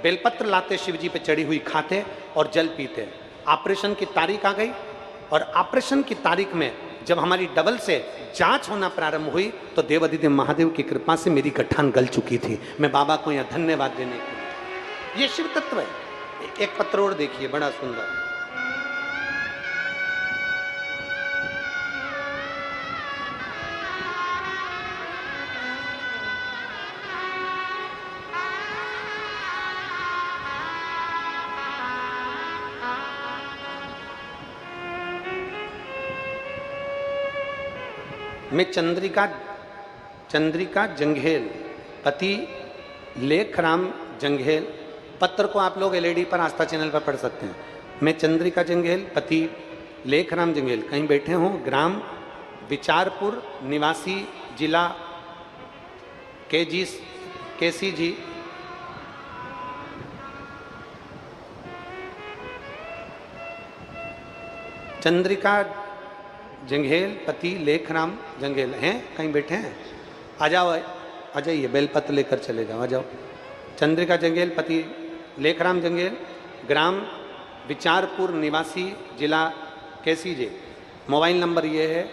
Speaker 1: बेलपत्र लाते, शिव जी पे चढ़ी हुई खाते और जल पीते। ऑपरेशन की तारीख आ गई, और ऑपरेशन की तारीख में जब हमारी डबल से जांच होना प्रारंभ हुई तो देवादिदेव महादेव की कृपा से मेरी गठान गल चुकी थी। मैं बाबा को यहाँ धन्यवाद देने के लिए। ये शिव तत्व है। एक पत्र और देखिए, बड़ा सुंदर। मैं चंद्रिका जंघेल, पति लेखराम जंघेल। पत्र को आप लोग एलईडी पर आस्था चैनल पर पढ़ सकते हैं। मैं चंद्रिका जंघेल, पति लेखराम जंघेल, कहीं बैठे हों, ग्राम विचारपुर निवासी, जिला केसी जी, चंद्रिका जंघेल, पति लेखराम जंघेल हैं, कहीं बैठे हैं? आ जाओ, आ जाइए, बेलपत्र लेकर चले जाओ, आ जाओ। चंद्रिका जंघेल, पति लेखराम जंघेल, ग्राम विचारपुर निवासी, जिला कैसी जी। मोबाइल नंबर ये है।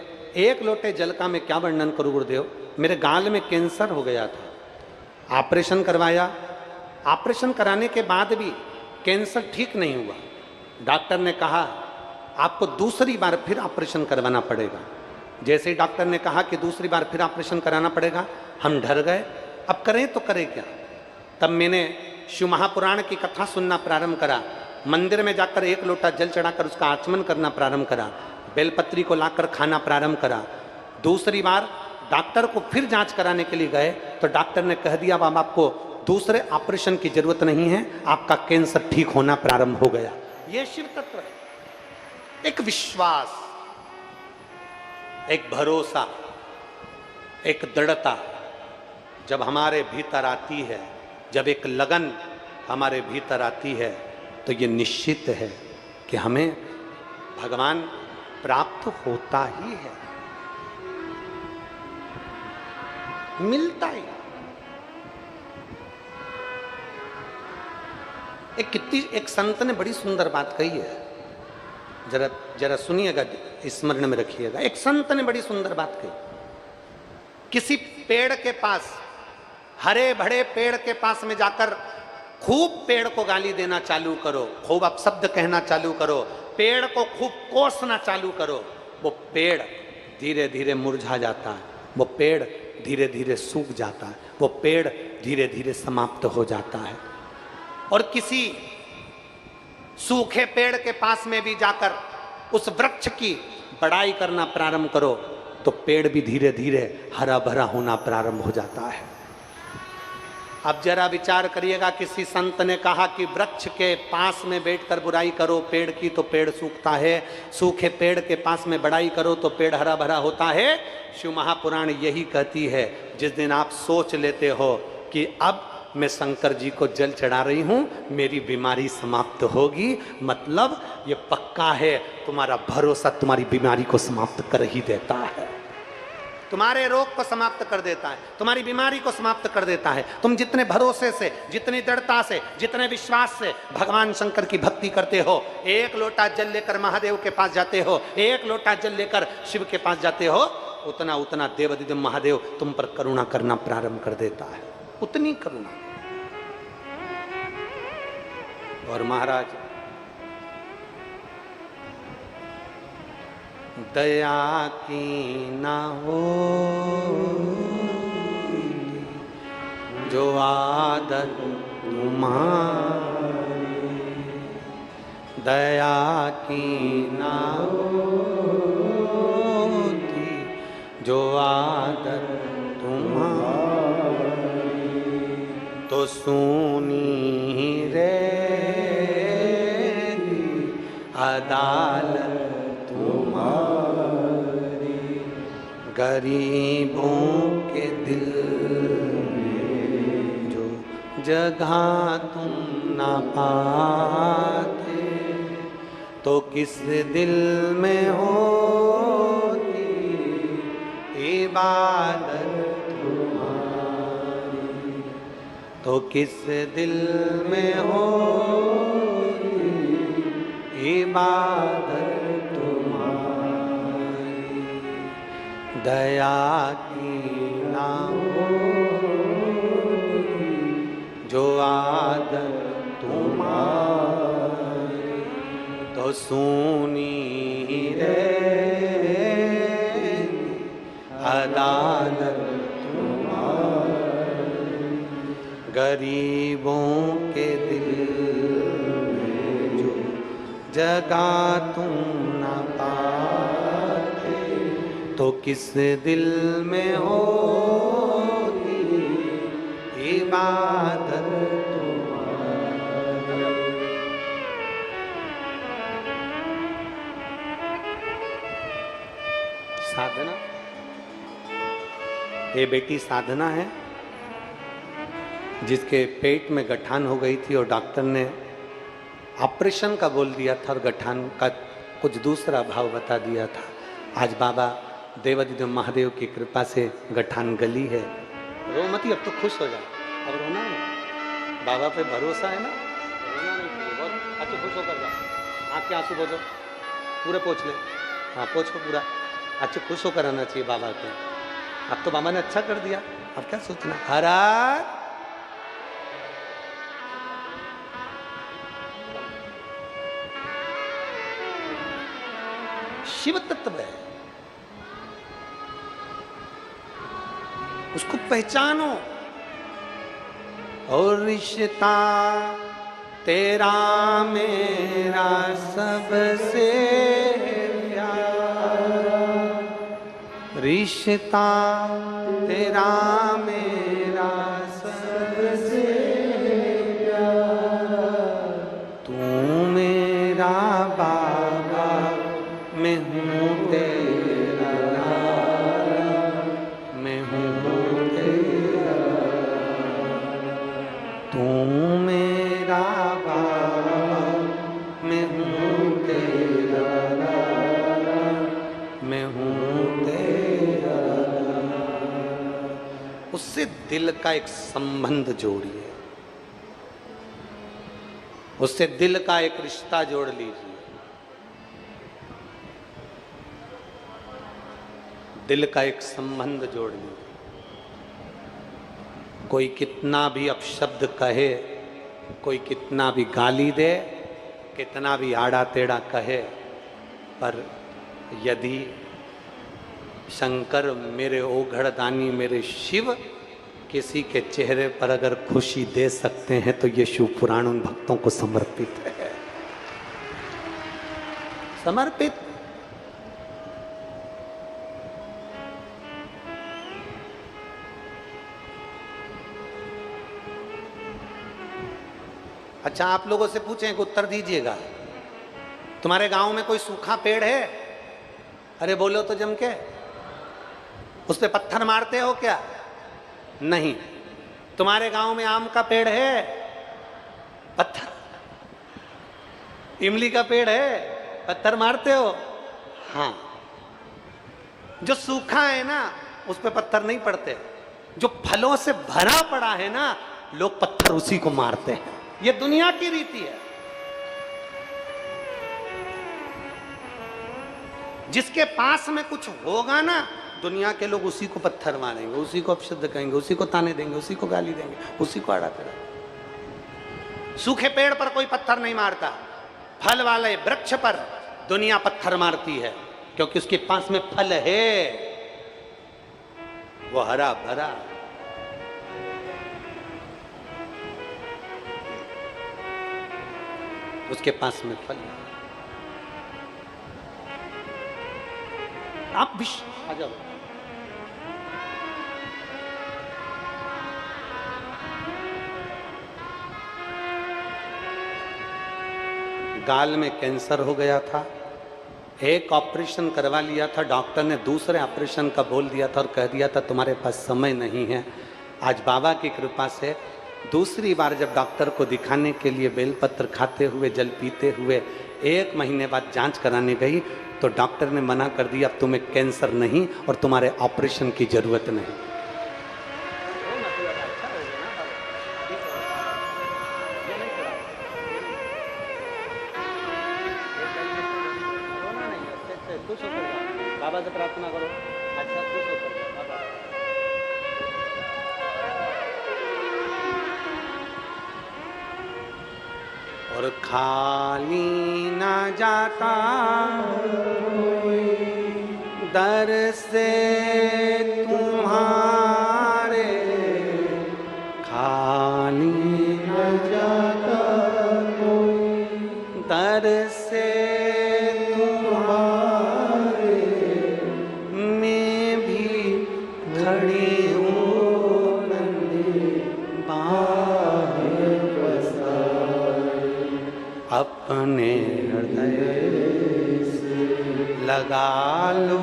Speaker 1: 1 लोटे जल का मैं क्या वर्णन करूँ गुरुदेव। मेरे गाल में कैंसर हो गया था, ऑपरेशन करवाया। ऑपरेशन कराने के बाद भी कैंसर ठीक नहीं हुआ। डॉक्टर ने कहा आपको दूसरी बार फिर ऑपरेशन करवाना पड़ेगा। जैसे ही डॉक्टर ने कहा कि दूसरी बार फिर ऑपरेशन कराना पड़ेगा, हम डर गए, अब करें तो करें क्या। तब मैंने शिव महापुराण की कथा सुनना प्रारंभ करा, मंदिर में जाकर 1 लोटा जल चढ़ाकर उसका आचमन करना प्रारंभ करा, बेलपत्री को लाकर खाना प्रारंभ करा। दूसरी बार डॉक्टर को फिर जांच कराने के लिए गए तो डॉक्टर ने कह दिया अब आपको दूसरे ऑपरेशन की जरूरत नहीं है, आपका कैंसर ठीक होना प्रारंभ हो गया। यह शिव तत्व है, एक विश्वास। एक भरोसा, एक दृढ़ता जब हमारे भीतर आती है, जब एक लगन हमारे भीतर आती है, तो ये निश्चित है कि हमें भगवान प्राप्त होता ही है, मिलता ही। एक संत ने बड़ी सुंदर बात कही है, जरा जरा सुनिएगा, स्मरण में रखिएगा। एक संत ने बड़ी सुंदर बात कही, किसी पेड़ के पास, हरे भरे पेड़ के पास में जाकर खूब पेड़ को गाली देना चालू करो, खूब अपशब्द कहना चालू करो, पेड़ को खूब कोसना चालू करो, वो पेड़ धीरे धीरे मुरझा जाता है, वो पेड़ धीरे धीरे सूख जाता है, वो पेड़ धीरे धीरे समाप्त हो जाता है। और किसी सूखे पेड़ के पास में भी जाकर उस वृक्ष की बड़ाई करना प्रारंभ करो, तो पेड़ भी धीरे धीरे हरा भरा होना प्रारंभ हो जाता है। अब जरा विचार करिएगा, किसी संत ने कहा कि वृक्ष के पास में बैठकर बुराई करो पेड़ की तो पेड़ सूखता है, सूखे पेड़ के पास में बड़ाई करो तो पेड़ हरा भरा होता है। शिव महापुराण यही कहती है, जिस दिन आप सोच लेते हो कि अब मैं शंकर जी को जल चढ़ा रही हूं, मेरी बीमारी समाप्त होगी, मतलब ये पक्का है, तुम्हारा भरोसा तुम्हारी बीमारी को समाप्त कर ही देता है, तुम्हारे रोग को समाप्त कर देता है, तुम्हारी बीमारी को समाप्त कर देता है। तुम जितने भरोसे से, जितनी दृढ़ता से, जितने विश्वास से भगवान शंकर की भक्ति करते हो, एक लोटा जल लेकर महादेव के पास जाते हो, एक लोटा जल लेकर शिव के पास जाते हो, उतना उतना देवाधिदेव महादेव तुम पर करुणा करना प्रारंभ कर देता है, उतनी करुणा। और महाराज दया की ना हो जो आदत तुम्हारी, दया की ना होती जो आदत तुम्हारी, तो सुनी रे अदालत तुम्हारी, गरीबों के दिल में जो जगह तुम ना पाते, तो किस दिल में होती इबादत तुम्हारी, तो किस दिल में होती इबादत तुम्हारी, दया की ना होती जो आदत तुम्हारी, तो सुनी रे अदालत तुम्हारी, गरीबों के दिल में जो जगह तुम ना पाते, तो किस दिल में होती इबादत तुम्हारी। साधना, ये बेटी साधना है जिसके पेट में गठान हो गई थी और डॉक्टर ने ऑपरेशन का बोल दिया था और गठान का कुछ दूसरा भाव बता दिया था। आज बाबा देवाधिदेव महादेव की कृपा से गठान गली है। रो मत, अब तो खुश हो जाए, अब रोना नहीं, बाबा पे भरोसा है ना, रोना नहीं चाहिए, बहुत अच्छे खुश होकर जाओ, आँख के आंसू पोछो, पूरे पोछ ले, हाँ पोछो पूरा, अच्छे खुश होकर आना चाहिए बाबा को। अब तो बाबा ने अच्छा कर दिया, अब क्या सोचना। हरा शिव तत्व है, उसको पहचानो। और रिश्ता तेरा मेरा सबसे प्यारा, रिश्ता तेरा मेरा सबसे प्यारा, तू मेरा बाबा मैं हूँ तेरा उससे दिल का एक संबंध जोड़िए, उससे दिल का एक रिश्ता जोड़ लीजिए। दिल का एक संबंध जोड़ लीजिए। कोई कितना भी अपशब्द कहे, कोई कितना भी गाली दे, कितना भी आड़ा टेढ़ा कहे, पर यदि शंकर मेरे ओघड़दानी मेरे शिव किसी के चेहरे पर अगर खुशी दे सकते हैं तो ये शिव पुराण उन भक्तों को समर्पित है, समर्पित। अच्छा, आप लोगों से पूछें, एक उत्तर दीजिएगा। तुम्हारे गांव में कोई सूखा पेड़ है? अरे बोलो तो जम के। उस पे पत्थर मारते हो क्या? नहीं। तुम्हारे गांव में आम का पेड़ है? पत्थर। इमली का पेड़ है? पत्थर मारते हो? हाँ। जो सूखा है ना उस पे पत्थर नहीं पड़ते। जो फलों से भरा पड़ा है ना, लोग पत्थर उसी को मारते हैं। ये दुनिया की रीति है। जिसके पास में कुछ होगा ना, दुनिया के लोग उसी को पत्थर मारेंगे, उसी को अपशब्द कहेंगे, उसी को ताने देंगे, उसी को गाली देंगे, उसी को आड़ा टेढ़ा। सूखे पेड़ पर कोई पत्थर नहीं मारता, फल वाले वृक्ष पर दुनिया पत्थर मारती है, क्योंकि उसके पास में फल है, वो हरा भरा। उसके पास में फल है। आप भी आ जाओ। गाल में कैंसर हो गया था, एक ऑपरेशन करवा लिया था, डॉक्टर ने दूसरे ऑपरेशन का बोल दिया था और कह दिया था तुम्हारे पास समय नहीं है। आज बाबा की कृपा से दूसरी बार जब डॉक्टर को दिखाने के लिए बेलपत्र खाते हुए, जल पीते हुए 1 महीने बाद जांच कराने गई तो डॉक्टर ने मना कर दिया, अब तुम्हें कैंसर नहीं और तुम्हारे ऑपरेशन की जरूरत नहीं। बाबा से प्रार्थना करो, अच्छा खुश होकर बाबा। और खाली ना जाता दर से तुम्हारे, खाली ना जाता दर से तुम्हारे, मैं भी खड़ी हूँ नंदी बाहें बसाए, अपने हृदय से लगा लो,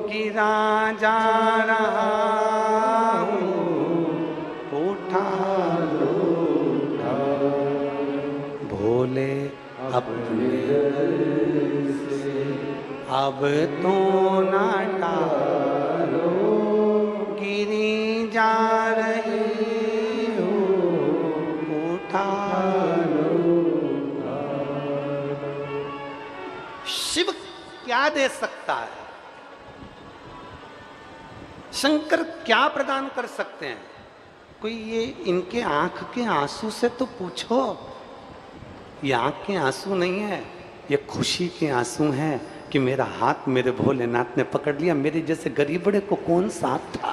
Speaker 1: गिरा जा रहा हूँ, उठा लो, भोले अपने से अब तो ना टालो, गिरी जा रही हो, उठा लो। शिव क्या दे सकता है? शंकर क्या प्रदान कर सकते हैं? कोई ये इनके आंख के आंसू से तो पूछो। ये आंख के आंसू नहीं है, ये खुशी के आंसू हैं कि मेरा हाथ मेरे भोलेनाथ ने पकड़ लिया। मेरे जैसे गरीबड़े को कौन साथ था?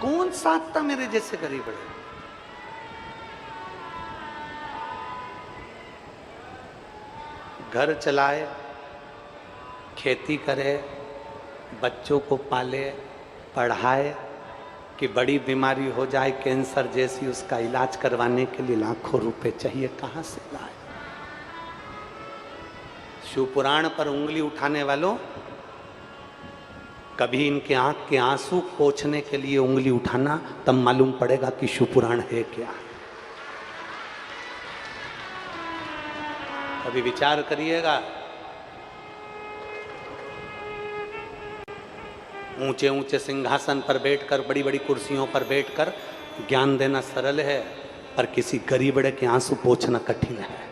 Speaker 1: कौन साथ था मेरे जैसे गरीबड़े? घर चलाए, खेती करे, बच्चों को पाले, पढ़ाए, कि बड़ी बीमारी हो जाए कैंसर जैसी, उसका इलाज करवाने के लिए लाखों रुपए चाहिए, कहाँ से लाए? शिवपुराण पर उंगली उठाने वालों, कभी इनके आंख के आंसू पोंछने के लिए उंगली उठाना, तब मालूम पड़ेगा कि शिवपुराण है क्या। कभी विचार करिएगा। ऊंचे ऊंचे सिंहासन पर बैठकर, बड़ी बड़ी कुर्सियों पर बैठकर ज्ञान देना सरल है, पर किसी गरीबड़े के आंसू पोंछना कठिन है।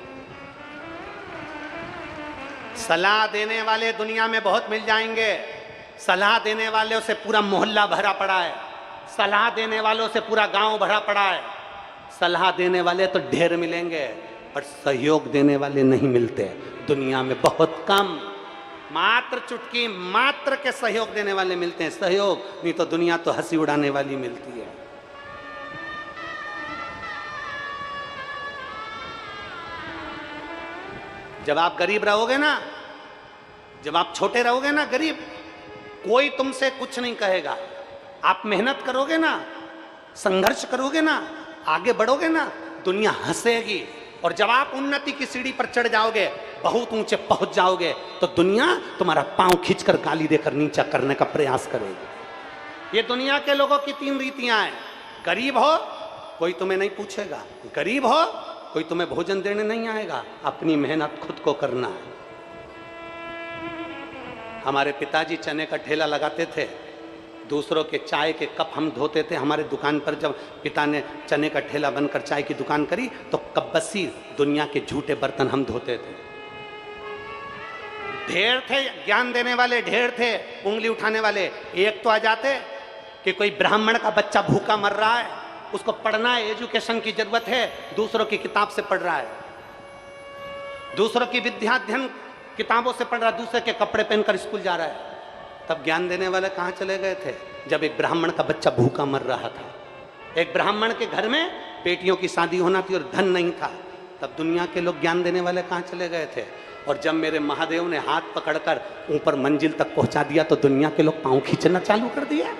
Speaker 1: सलाह देने वाले दुनिया में बहुत मिल जाएंगे, सलाह देने वालों से पूरा मोहल्ला भरा पड़ा है, सलाह देने वालों से पूरा गांव भरा पड़ा है। सलाह देने वाले तो ढेर मिलेंगे, पर सहयोग देने वाले नहीं मिलते दुनिया में, बहुत कम। मात्र चुटकी मात्र के सहयोग देने वाले मिलते हैं, सहयोग, नहीं तो दुनिया तो हंसी उड़ाने वाली मिलती है। जब आप गरीब रहोगे ना, जब आप छोटे रहोगे ना गरीब, कोई तुमसे कुछ नहीं कहेगा। आप मेहनत करोगे ना, संघर्ष करोगे ना, आगे बढ़ोगे ना, दुनिया हंसेगी। और जब आप उन्नति की सीढ़ी पर चढ़ जाओगे, बहुत ऊंचे पहुंच जाओगे, तो दुनिया तुम्हारा पांव खींचकर गाली देकर नीचा करने का प्रयास करेगी। ये दुनिया के लोगों की 3 रीतियां हैं। गरीब हो, कोई तुम्हें नहीं पूछेगा। गरीब हो, कोई तुम्हें भोजन देने नहीं आएगा। अपनी मेहनत खुद को करना है। हमारे पिताजी चने का ठेला लगाते थे, दूसरों के चाय के कप हम धोते थे। हमारे दुकान पर जब पिता ने चने का ठेला बनकर चाय की दुकान करी, तो कब्बसी दुनिया के झूठे बर्तन हम धोते थे। ढेर थे ज्ञान देने वाले, ढेर थे उंगली उठाने वाले। एक तो आ जाते कि कोई ब्राह्मण का बच्चा भूखा मर रहा है, उसको पढ़ना है, एजुकेशन की जरूरत है, दूसरों की किताब से पढ़ रहा है, दूसरों की विद्याध्ययन किताबों से पढ़ रहा है, दूसरे के कपड़े पहनकर स्कूल जा रहा है। तब ज्ञान देने वाले कहाँ चले गए थे? जब एक ब्राह्मण का बच्चा भूखा मर रहा था, एक ब्राह्मण के घर में बेटियों की शादी होना थी और धन नहीं था, तब दुनिया के लोग ज्ञान देने वाले कहाँ चले गए थे? और जब मेरे महादेव ने हाथ पकड़कर ऊपर मंजिल तक पहुंचा दिया, तो दुनिया के लोग पांव खींचना चालू कर दिया।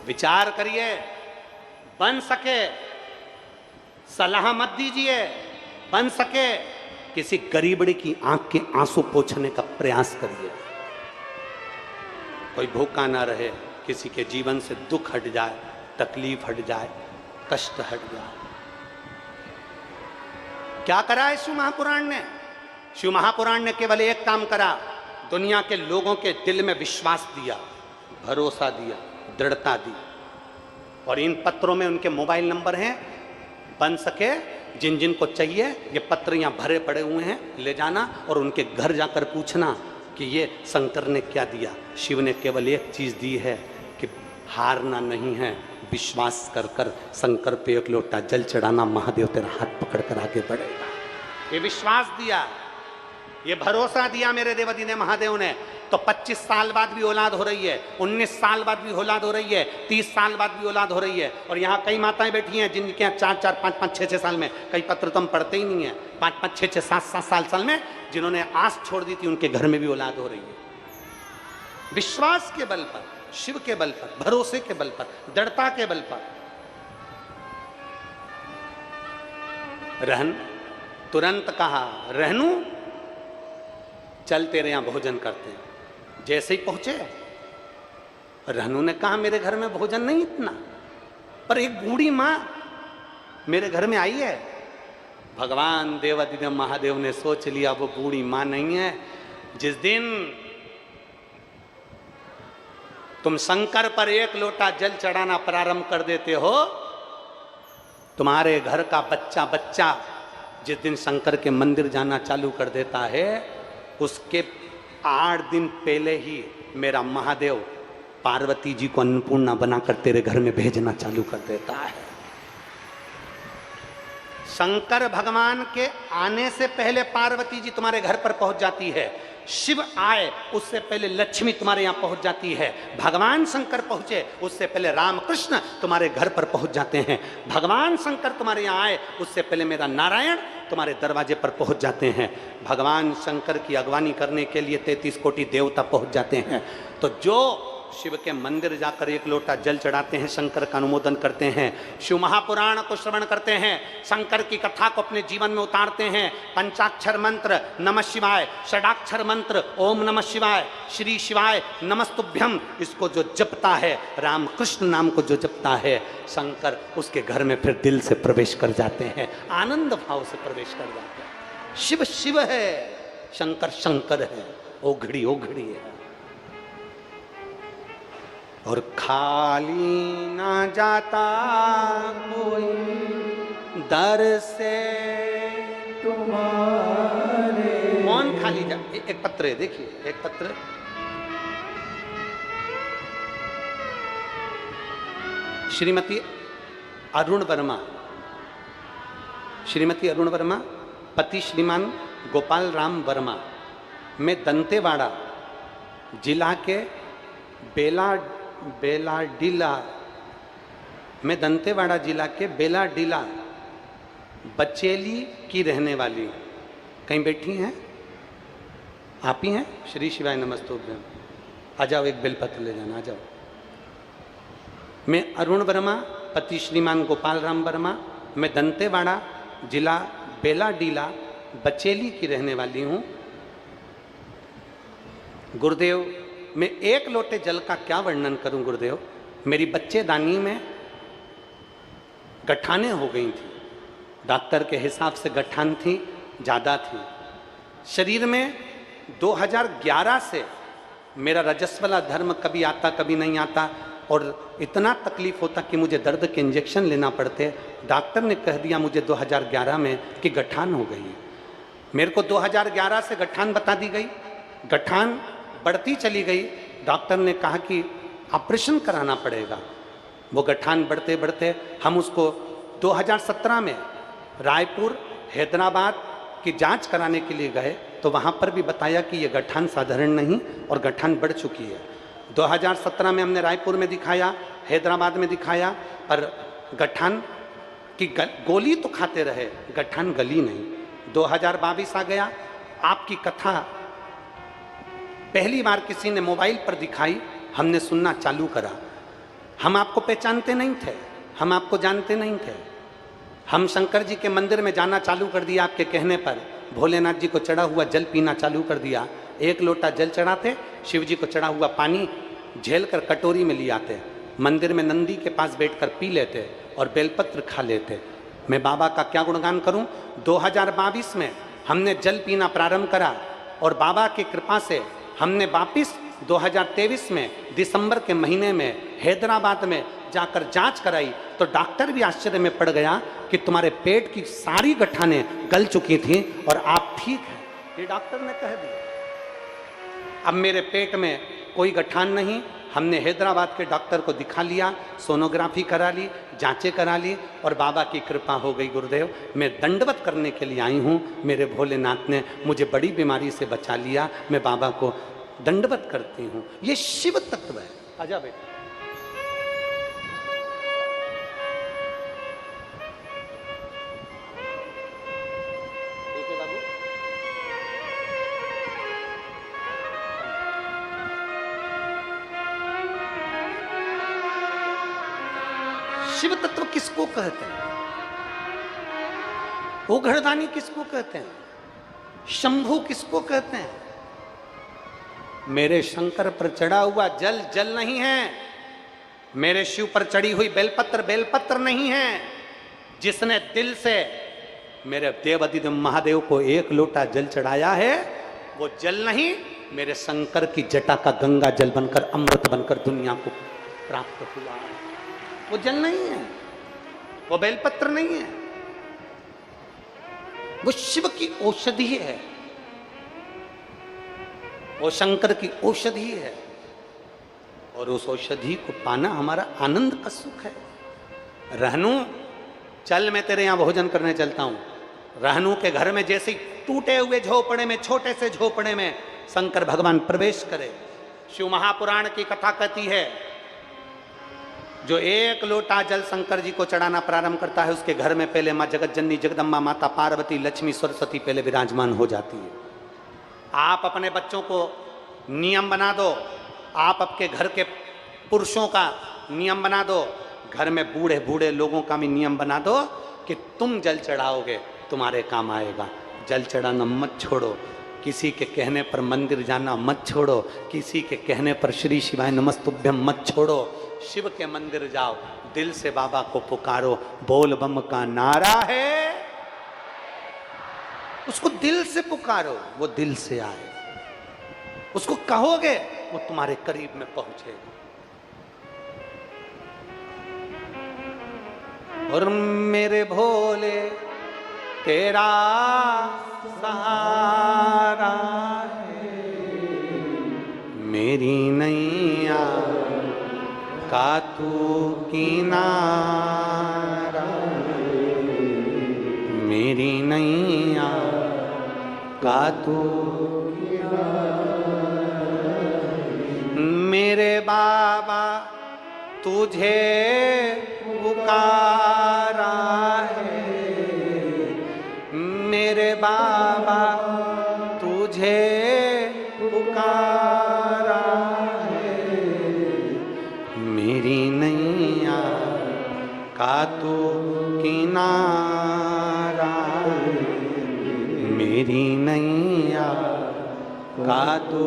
Speaker 1: विचार करिए, बन सके सलाह मत दीजिए, बन सके किसी गरीबड़ी की आंख के आंसू पोंछने का प्रयास करिए। कोई भूखा ना रहे, किसी के जीवन से दुख हट जाए, तकलीफ हट जाए, कष्ट हट जाए। क्या करा है शिव महापुराण ने? शिव महापुराण ने केवल एक काम करा, दुनिया के लोगों के दिल में विश्वास दिया, भरोसा दिया, दृढ़ता दी। और इन पत्रों में उनके मोबाइल नंबर हैं, बन सके जिन जिन को चाहिए, ये पत्र यहाँ भरे पड़े हुए हैं, ले जाना और उनके घर जाकर पूछना कि ये शंकर ने क्या दिया। शिव ने केवल एक चीज़ दी है कि हारना नहीं है, विश्वास कर कर शंकर पे एक लोटा जल चढ़ाना, महादेव तेरा हाथ पकड़कर आगे बढ़ेगा। ये विश्वास दिया, ये भरोसा दिया मेरे देवदीने महादेव ने। तो 25 साल बाद भी औलाद हो रही है, 19 साल बाद भी औलाद हो रही है, 30 साल बाद भी औलाद हो रही है। और यहाँ कई माताएं बैठी हैं जिनके यहाँ 4-4, 5-5, 6-6 साल में, कई पत्र तो हम पढ़ते ही नहीं है, 5-5, 6-6, 7-7 साल में जिन्होंने आस छोड़ दी थी, उनके घर में भी औलाद हो रही है। विश्वास के बल पर, शिव के बल पर, भरोसे के बल पर, दृढ़ता के बल पर। रहन तुरंत कहा, रहनू चल तेरे यहां भोजन करते हैं। जैसे ही पहुंचे, रहनू ने कहा मेरे घर में भोजन नहीं इतना, पर एक बूढ़ी मां मेरे घर में आई है। भगवान देवादिदेव महादेव ने सोच लिया वो बूढ़ी मां नहीं है। जिस दिन तुम शंकर पर एक लोटा जल चढ़ाना प्रारंभ कर देते हो, तुम्हारे घर का बच्चा बच्चा जिस दिन शंकर के मंदिर जाना चालू कर देता है, उसके 8 दिन पहले ही मेरा महादेव पार्वती जी को अन्नपूर्णा बनाकर तेरे घर में भेजना चालू कर देता है। शंकर भगवान के आने से पहले पार्वती जी तुम्हारे घर पर पहुंच जाती है। शिव आए उससे पहले लक्ष्मी तुम्हारे यहाँ पहुंच जाती है। भगवान शंकर पहुंचे उससे पहले रामकृष्ण तुम्हारे घर पर पहुंच जाते हैं। भगवान शंकर तुम्हारे यहाँ आए उससे पहले मेरा नारायण तुम्हारे दरवाजे पर पहुंच जाते हैं। भगवान शंकर की अगवानी करने के लिए 33 कोटि देवता पहुंच जाते हैं। तो जो शिव के मंदिर जाकर एक लोटा जल चढ़ाते हैं, शंकर का अनुमोदन करते हैं, शिव महापुराण को श्रवण करते हैं, शंकर की कथा को अपने जीवन में उतारते हैं, पंचाक्षर मंत्र नमः शिवाय, षडाक्षर मंत्र ओम नमः शिवाय, श्री शिवाय नमस्तुभ्यम, इसको जो जपता है, रामकृष्ण नाम को जो जपता है, शंकर उसके घर में फिर दिल से प्रवेश कर जाते हैं, आनंद भाव से प्रवेश कर जाते हैं। शिव शिव है, शंकर शंकर है। ओघड़ी ओघड़ी है। और खाली ना जाता कोई दर से तुम्हारे। कौन खाली जा, एक पत्र है, देखिए एक पत्र, श्रीमती अरुण वर्मा, श्रीमती अरुण वर्मा, पति श्रीमान गोपाल राम वर्मा, मैं दंतेवाड़ा जिला के बेलाडीला, मैं दंतेवाड़ा जिला के बेलाडीला बचेली की रहने वाली। कहीं बैठी हैं? आप ही हैं? श्री शिवाय नमस्तुभ्यम। आ जाओ, एक बेलपत्र ले जाना, आ जाओ। मैं अरुण वर्मा, पति श्रीमान गोपाल राम वर्मा, मैं दंतेवाड़ा जिला बेलाडीला बचेली की रहने वाली हूँ। गुरुदेव, मैं एक लोटे जल का क्या वर्णन करूं गुरुदेव। मेरी बच्चेदानी में गठानें हो गई थी, डॉक्टर के हिसाब से गठान थी, ज़्यादा थी शरीर में। 2011 से मेरा रजस्वला धर्म कभी आता कभी नहीं आता, और इतना तकलीफ होता कि मुझे दर्द के इंजेक्शन लेना पड़ते। डॉक्टर ने कह दिया मुझे 2011 में कि गठान हो गई है। मेरे को 2011 से गठान बता दी गई, गठान बढ़ती चली गई। डॉक्टर ने कहा कि ऑपरेशन कराना पड़ेगा। वो गठान बढ़ते बढ़ते हम उसको 2017 में रायपुर हैदराबाद की जांच कराने के लिए गए, तो वहाँ पर भी बताया कि ये गठान साधारण नहीं और गठान बढ़ चुकी है। 2017 में हमने रायपुर में दिखाया, हैदराबाद में दिखाया, पर गठान की गोली तो खाते रहे, गठान गली नहीं। 2022 आ गया, आपकी कथा पहली बार किसी ने मोबाइल पर दिखाई, हमने सुनना चालू करा। हम आपको पहचानते नहीं थे, हम आपको जानते नहीं थे। हम शंकर जी के मंदिर में जाना चालू कर दिया आपके कहने पर, भोलेनाथ जी को चढ़ा हुआ जल पीना चालू कर दिया। एक लोटा जल चढ़ाते, शिव जी को चढ़ा हुआ पानी झेल कर कटोरी में ले आते, मंदिर में नंदी के पास बैठकर पी लेते और बेलपत्र खा लेते। मैं बाबा का क्या गुणगान करूं। 2022 में हमने जल पीना प्रारंभ करा और बाबा की कृपा से हमने वापिस 2023 में दिसंबर के महीने में हैदराबाद में जाकर जांच कराई, तो डॉक्टर भी आश्चर्य में पड़ गया कि तुम्हारे पेट की सारी गठानें गल चुकी थी और आप ठीक हैं, ये डॉक्टर ने कह दिया। अब मेरे पेट में कोई गठान नहीं। हमने हैदराबाद के डॉक्टर को दिखा लिया, सोनोग्राफी करा ली, जांचें करा ली और बाबा की कृपा हो गई। गुरुदेव, मैं दंडवत करने के लिए आई हूँ। मेरे भोलेनाथ ने मुझे बड़ी बीमारी से बचा लिया। मैं बाबा को दंडवत करती हूँ। ये शिव तत्व है। आजा बेटा। ठीक है बाबू। शिव तत्व किसको कहते हैं? ओघड़दानी किसको कहते हैं? शंभु किसको कहते हैं? मेरे शंकर पर चढ़ा हुआ जल जल नहीं है, मेरे शिव पर चढ़ी हुई बेलपत्र बेलपत्र नहीं है। जिसने दिल से मेरे देवाधिदेव महादेव को एक लोटा जल चढ़ाया है, वो जल नहीं, मेरे शंकर की जटा का गंगा जल बनकर अमृत बनकर दुनिया को प्राप्त हुआ है। वो जल नहीं है, वो बेलपत्र नहीं है, वो शिव की औषधि है, वो शंकर की औषधि है। और उस औषधि को पाना हमारा आनंद का सुख है। रहनू, चल मैं तेरे यहां भोजन करने चलता हूं। रहनू के घर में जैसे टूटे हुए झोपड़े में, छोटे से झोपड़े में शंकर भगवान प्रवेश करे। शिव महापुराण की कथा कहती है, जो एक लोटा जल शंकर जी को चढ़ाना प्रारंभ करता है, उसके घर में पहले माँ जगत जननी जगदम्बा माता पार्वती लक्ष्मी सरस्वती पहले विराजमान हो जाती है। आप अपने बच्चों को नियम बना दो, आप आपके घर के पुरुषों का नियम बना दो, घर में बूढ़े बूढ़े लोगों का भी नियम बना दो कि तुम जल चढ़ाओगे तुम्हारे काम आएगा। जल चढ़ाना मत छोड़ो, किसी के कहने पर मंदिर जाना मत छोड़ो, किसी के कहने पर श्री शिवाय नमस्तुभ्यम मत छोड़ो। शिव के मंदिर जाओ, दिल से बाबा को पुकारो। बोल बम का नारा है, उसको दिल से पुकारो, वो दिल से आए। उसको कहोगे वो तुम्हारे करीब में पहुंचेगा। और मेरे भोले तेरा सहारा है, मेरी नैया का तू किनारा, मेरी नैया का तू मेरे बाबा तुझे पुकारा है, मेरे बाबा तुझे पुकारा है, मेरी नैया का तू किनारा, मेरी नैया का तू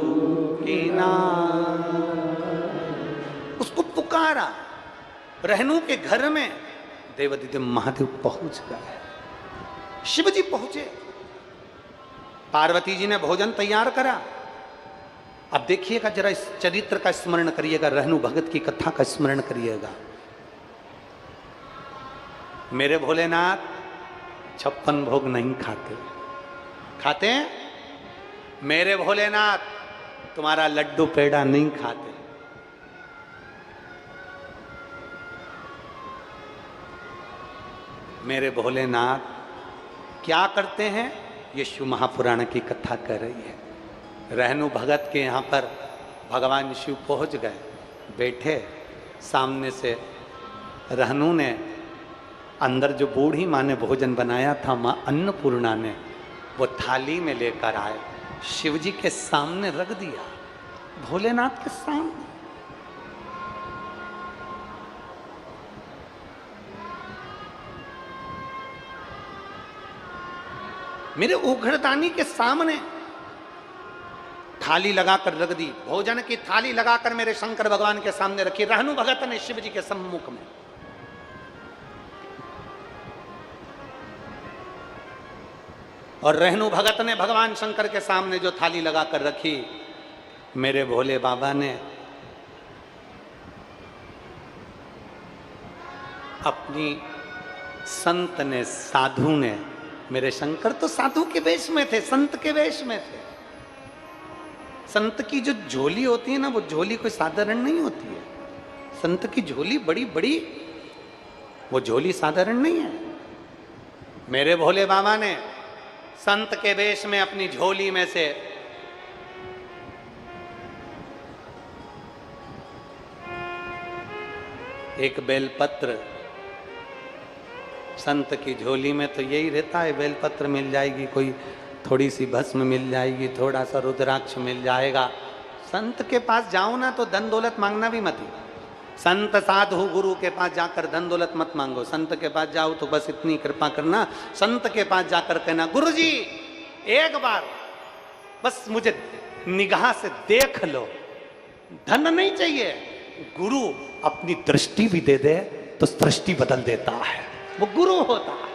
Speaker 1: किनारा। उसको पुकारा। रहनु के घर में देवादिदेव महादेव पहुंच गए, शिव जी पहुंचे, पार्वती जी ने भोजन तैयार करा। अब देखिएगा जरा, इस चरित्र का स्मरण करिएगा, रहनु भगत की कथा का स्मरण करिएगा। मेरे भोलेनाथ 56 भोग नहीं खाते, खाते हैं? मेरे भोलेनाथ तुम्हारा लड्डू पेड़ा नहीं खाते। मेरे भोलेनाथ क्या करते हैं? ये शिव महापुराण की कथा कर रही है। रहनु भगत के यहाँ पर भगवान शिव पहुँच गए, बैठे, सामने से रहनु ने, अंदर जो बूढ़ी माँ ने भोजन बनाया था, माँ अन्नपूर्णा ने, वो थाली में लेकर आए, शिव जी के सामने रख दिया, भोलेनाथ के सामने। मेरे उघड़दानी के सामने थाली लगाकर रख दी, भोजन की थाली लगाकर मेरे शंकर भगवान के सामने रखी, रहनु भगत ने शिव जी के सम्मुख में। और रहनु भगत ने भगवान शंकर के सामने जो थाली लगाकर रखी, मेरे भोले बाबा ने अपनी संत ने, साधु ने, मेरे शंकर तो साधु के वेश में थे, संत के वेश में थे। संत की जो झोली होती है ना, वो झोली कोई साधारण नहीं होती है। संत की झोली बड़ी बड़ी, वो झोली साधारण नहीं है। मेरे भोले बाबा ने संत के वेश में अपनी झोली में से एक बेलपत्र, संत की झोली में तो यही रहता है, बेलपत्र मिल जाएगी, कोई थोड़ी सी भस्म मिल जाएगी, थोड़ा सा रुद्राक्ष मिल जाएगा। संत के पास जाओ ना तो धन दौलत मांगना भी मत ही। संत साधु गुरु के पास जाकर धन दौलत मत मांगो। संत के पास जाओ तो बस इतनी कृपा करना, संत के पास जाकर कहना, गुरु जी एक बार बस मुझे निगाह से देख लो, धन नहीं चाहिए, गुरु अपनी दृष्टि भी दे दे तो दृष्टि बदल देता है, वो गुरु होता है।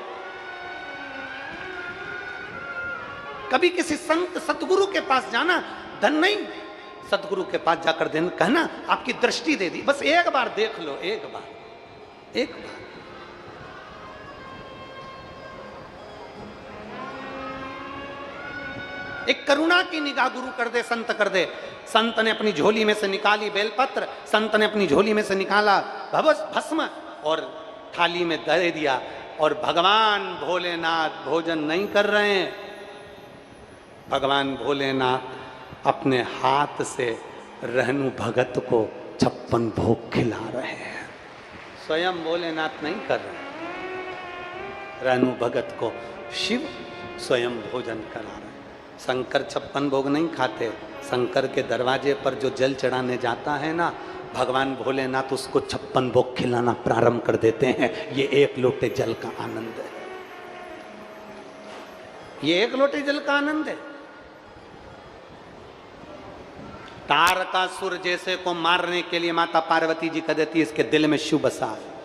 Speaker 1: कभी किसी संत सतगुरु के पास जाना, धन नहीं, सतगुरु के पास जाकर देना, कहना आपकी दृष्टि दे दी, बस एक बार देख लो, एक बार, एक बार। एक करुणा की निगाह गुरु कर दे, संत कर दे। संत ने अपनी झोली में से निकाली बेलपत्र, संत ने अपनी झोली में से निकाला भस्म और थाली में दे दिया। और भगवान भोलेनाथ भोजन नहीं कर रहे हैं, भगवान भोलेनाथ अपने हाथ से रहनु भगत को 56 भोग खिला रहे हैं। स्वयं भोलेनाथ नहीं कर रहे, रहनु भगत को शिव स्वयं भोजन करा रहे हैं। शंकर 56 भोग नहीं खाते। शंकर के दरवाजे पर जो जल चढ़ाने जाता है ना, भगवान भोलेनाथ उसको 56 भोग खिलाना प्रारंभ कर देते हैं। ये एक लोटे जल का आनंद है, ये एक लोटे जल का आनंद है। तारकासुर जैसे को मारने के लिए माता पार्वती जी कह देती है, इसके दिल में शिव बसा है।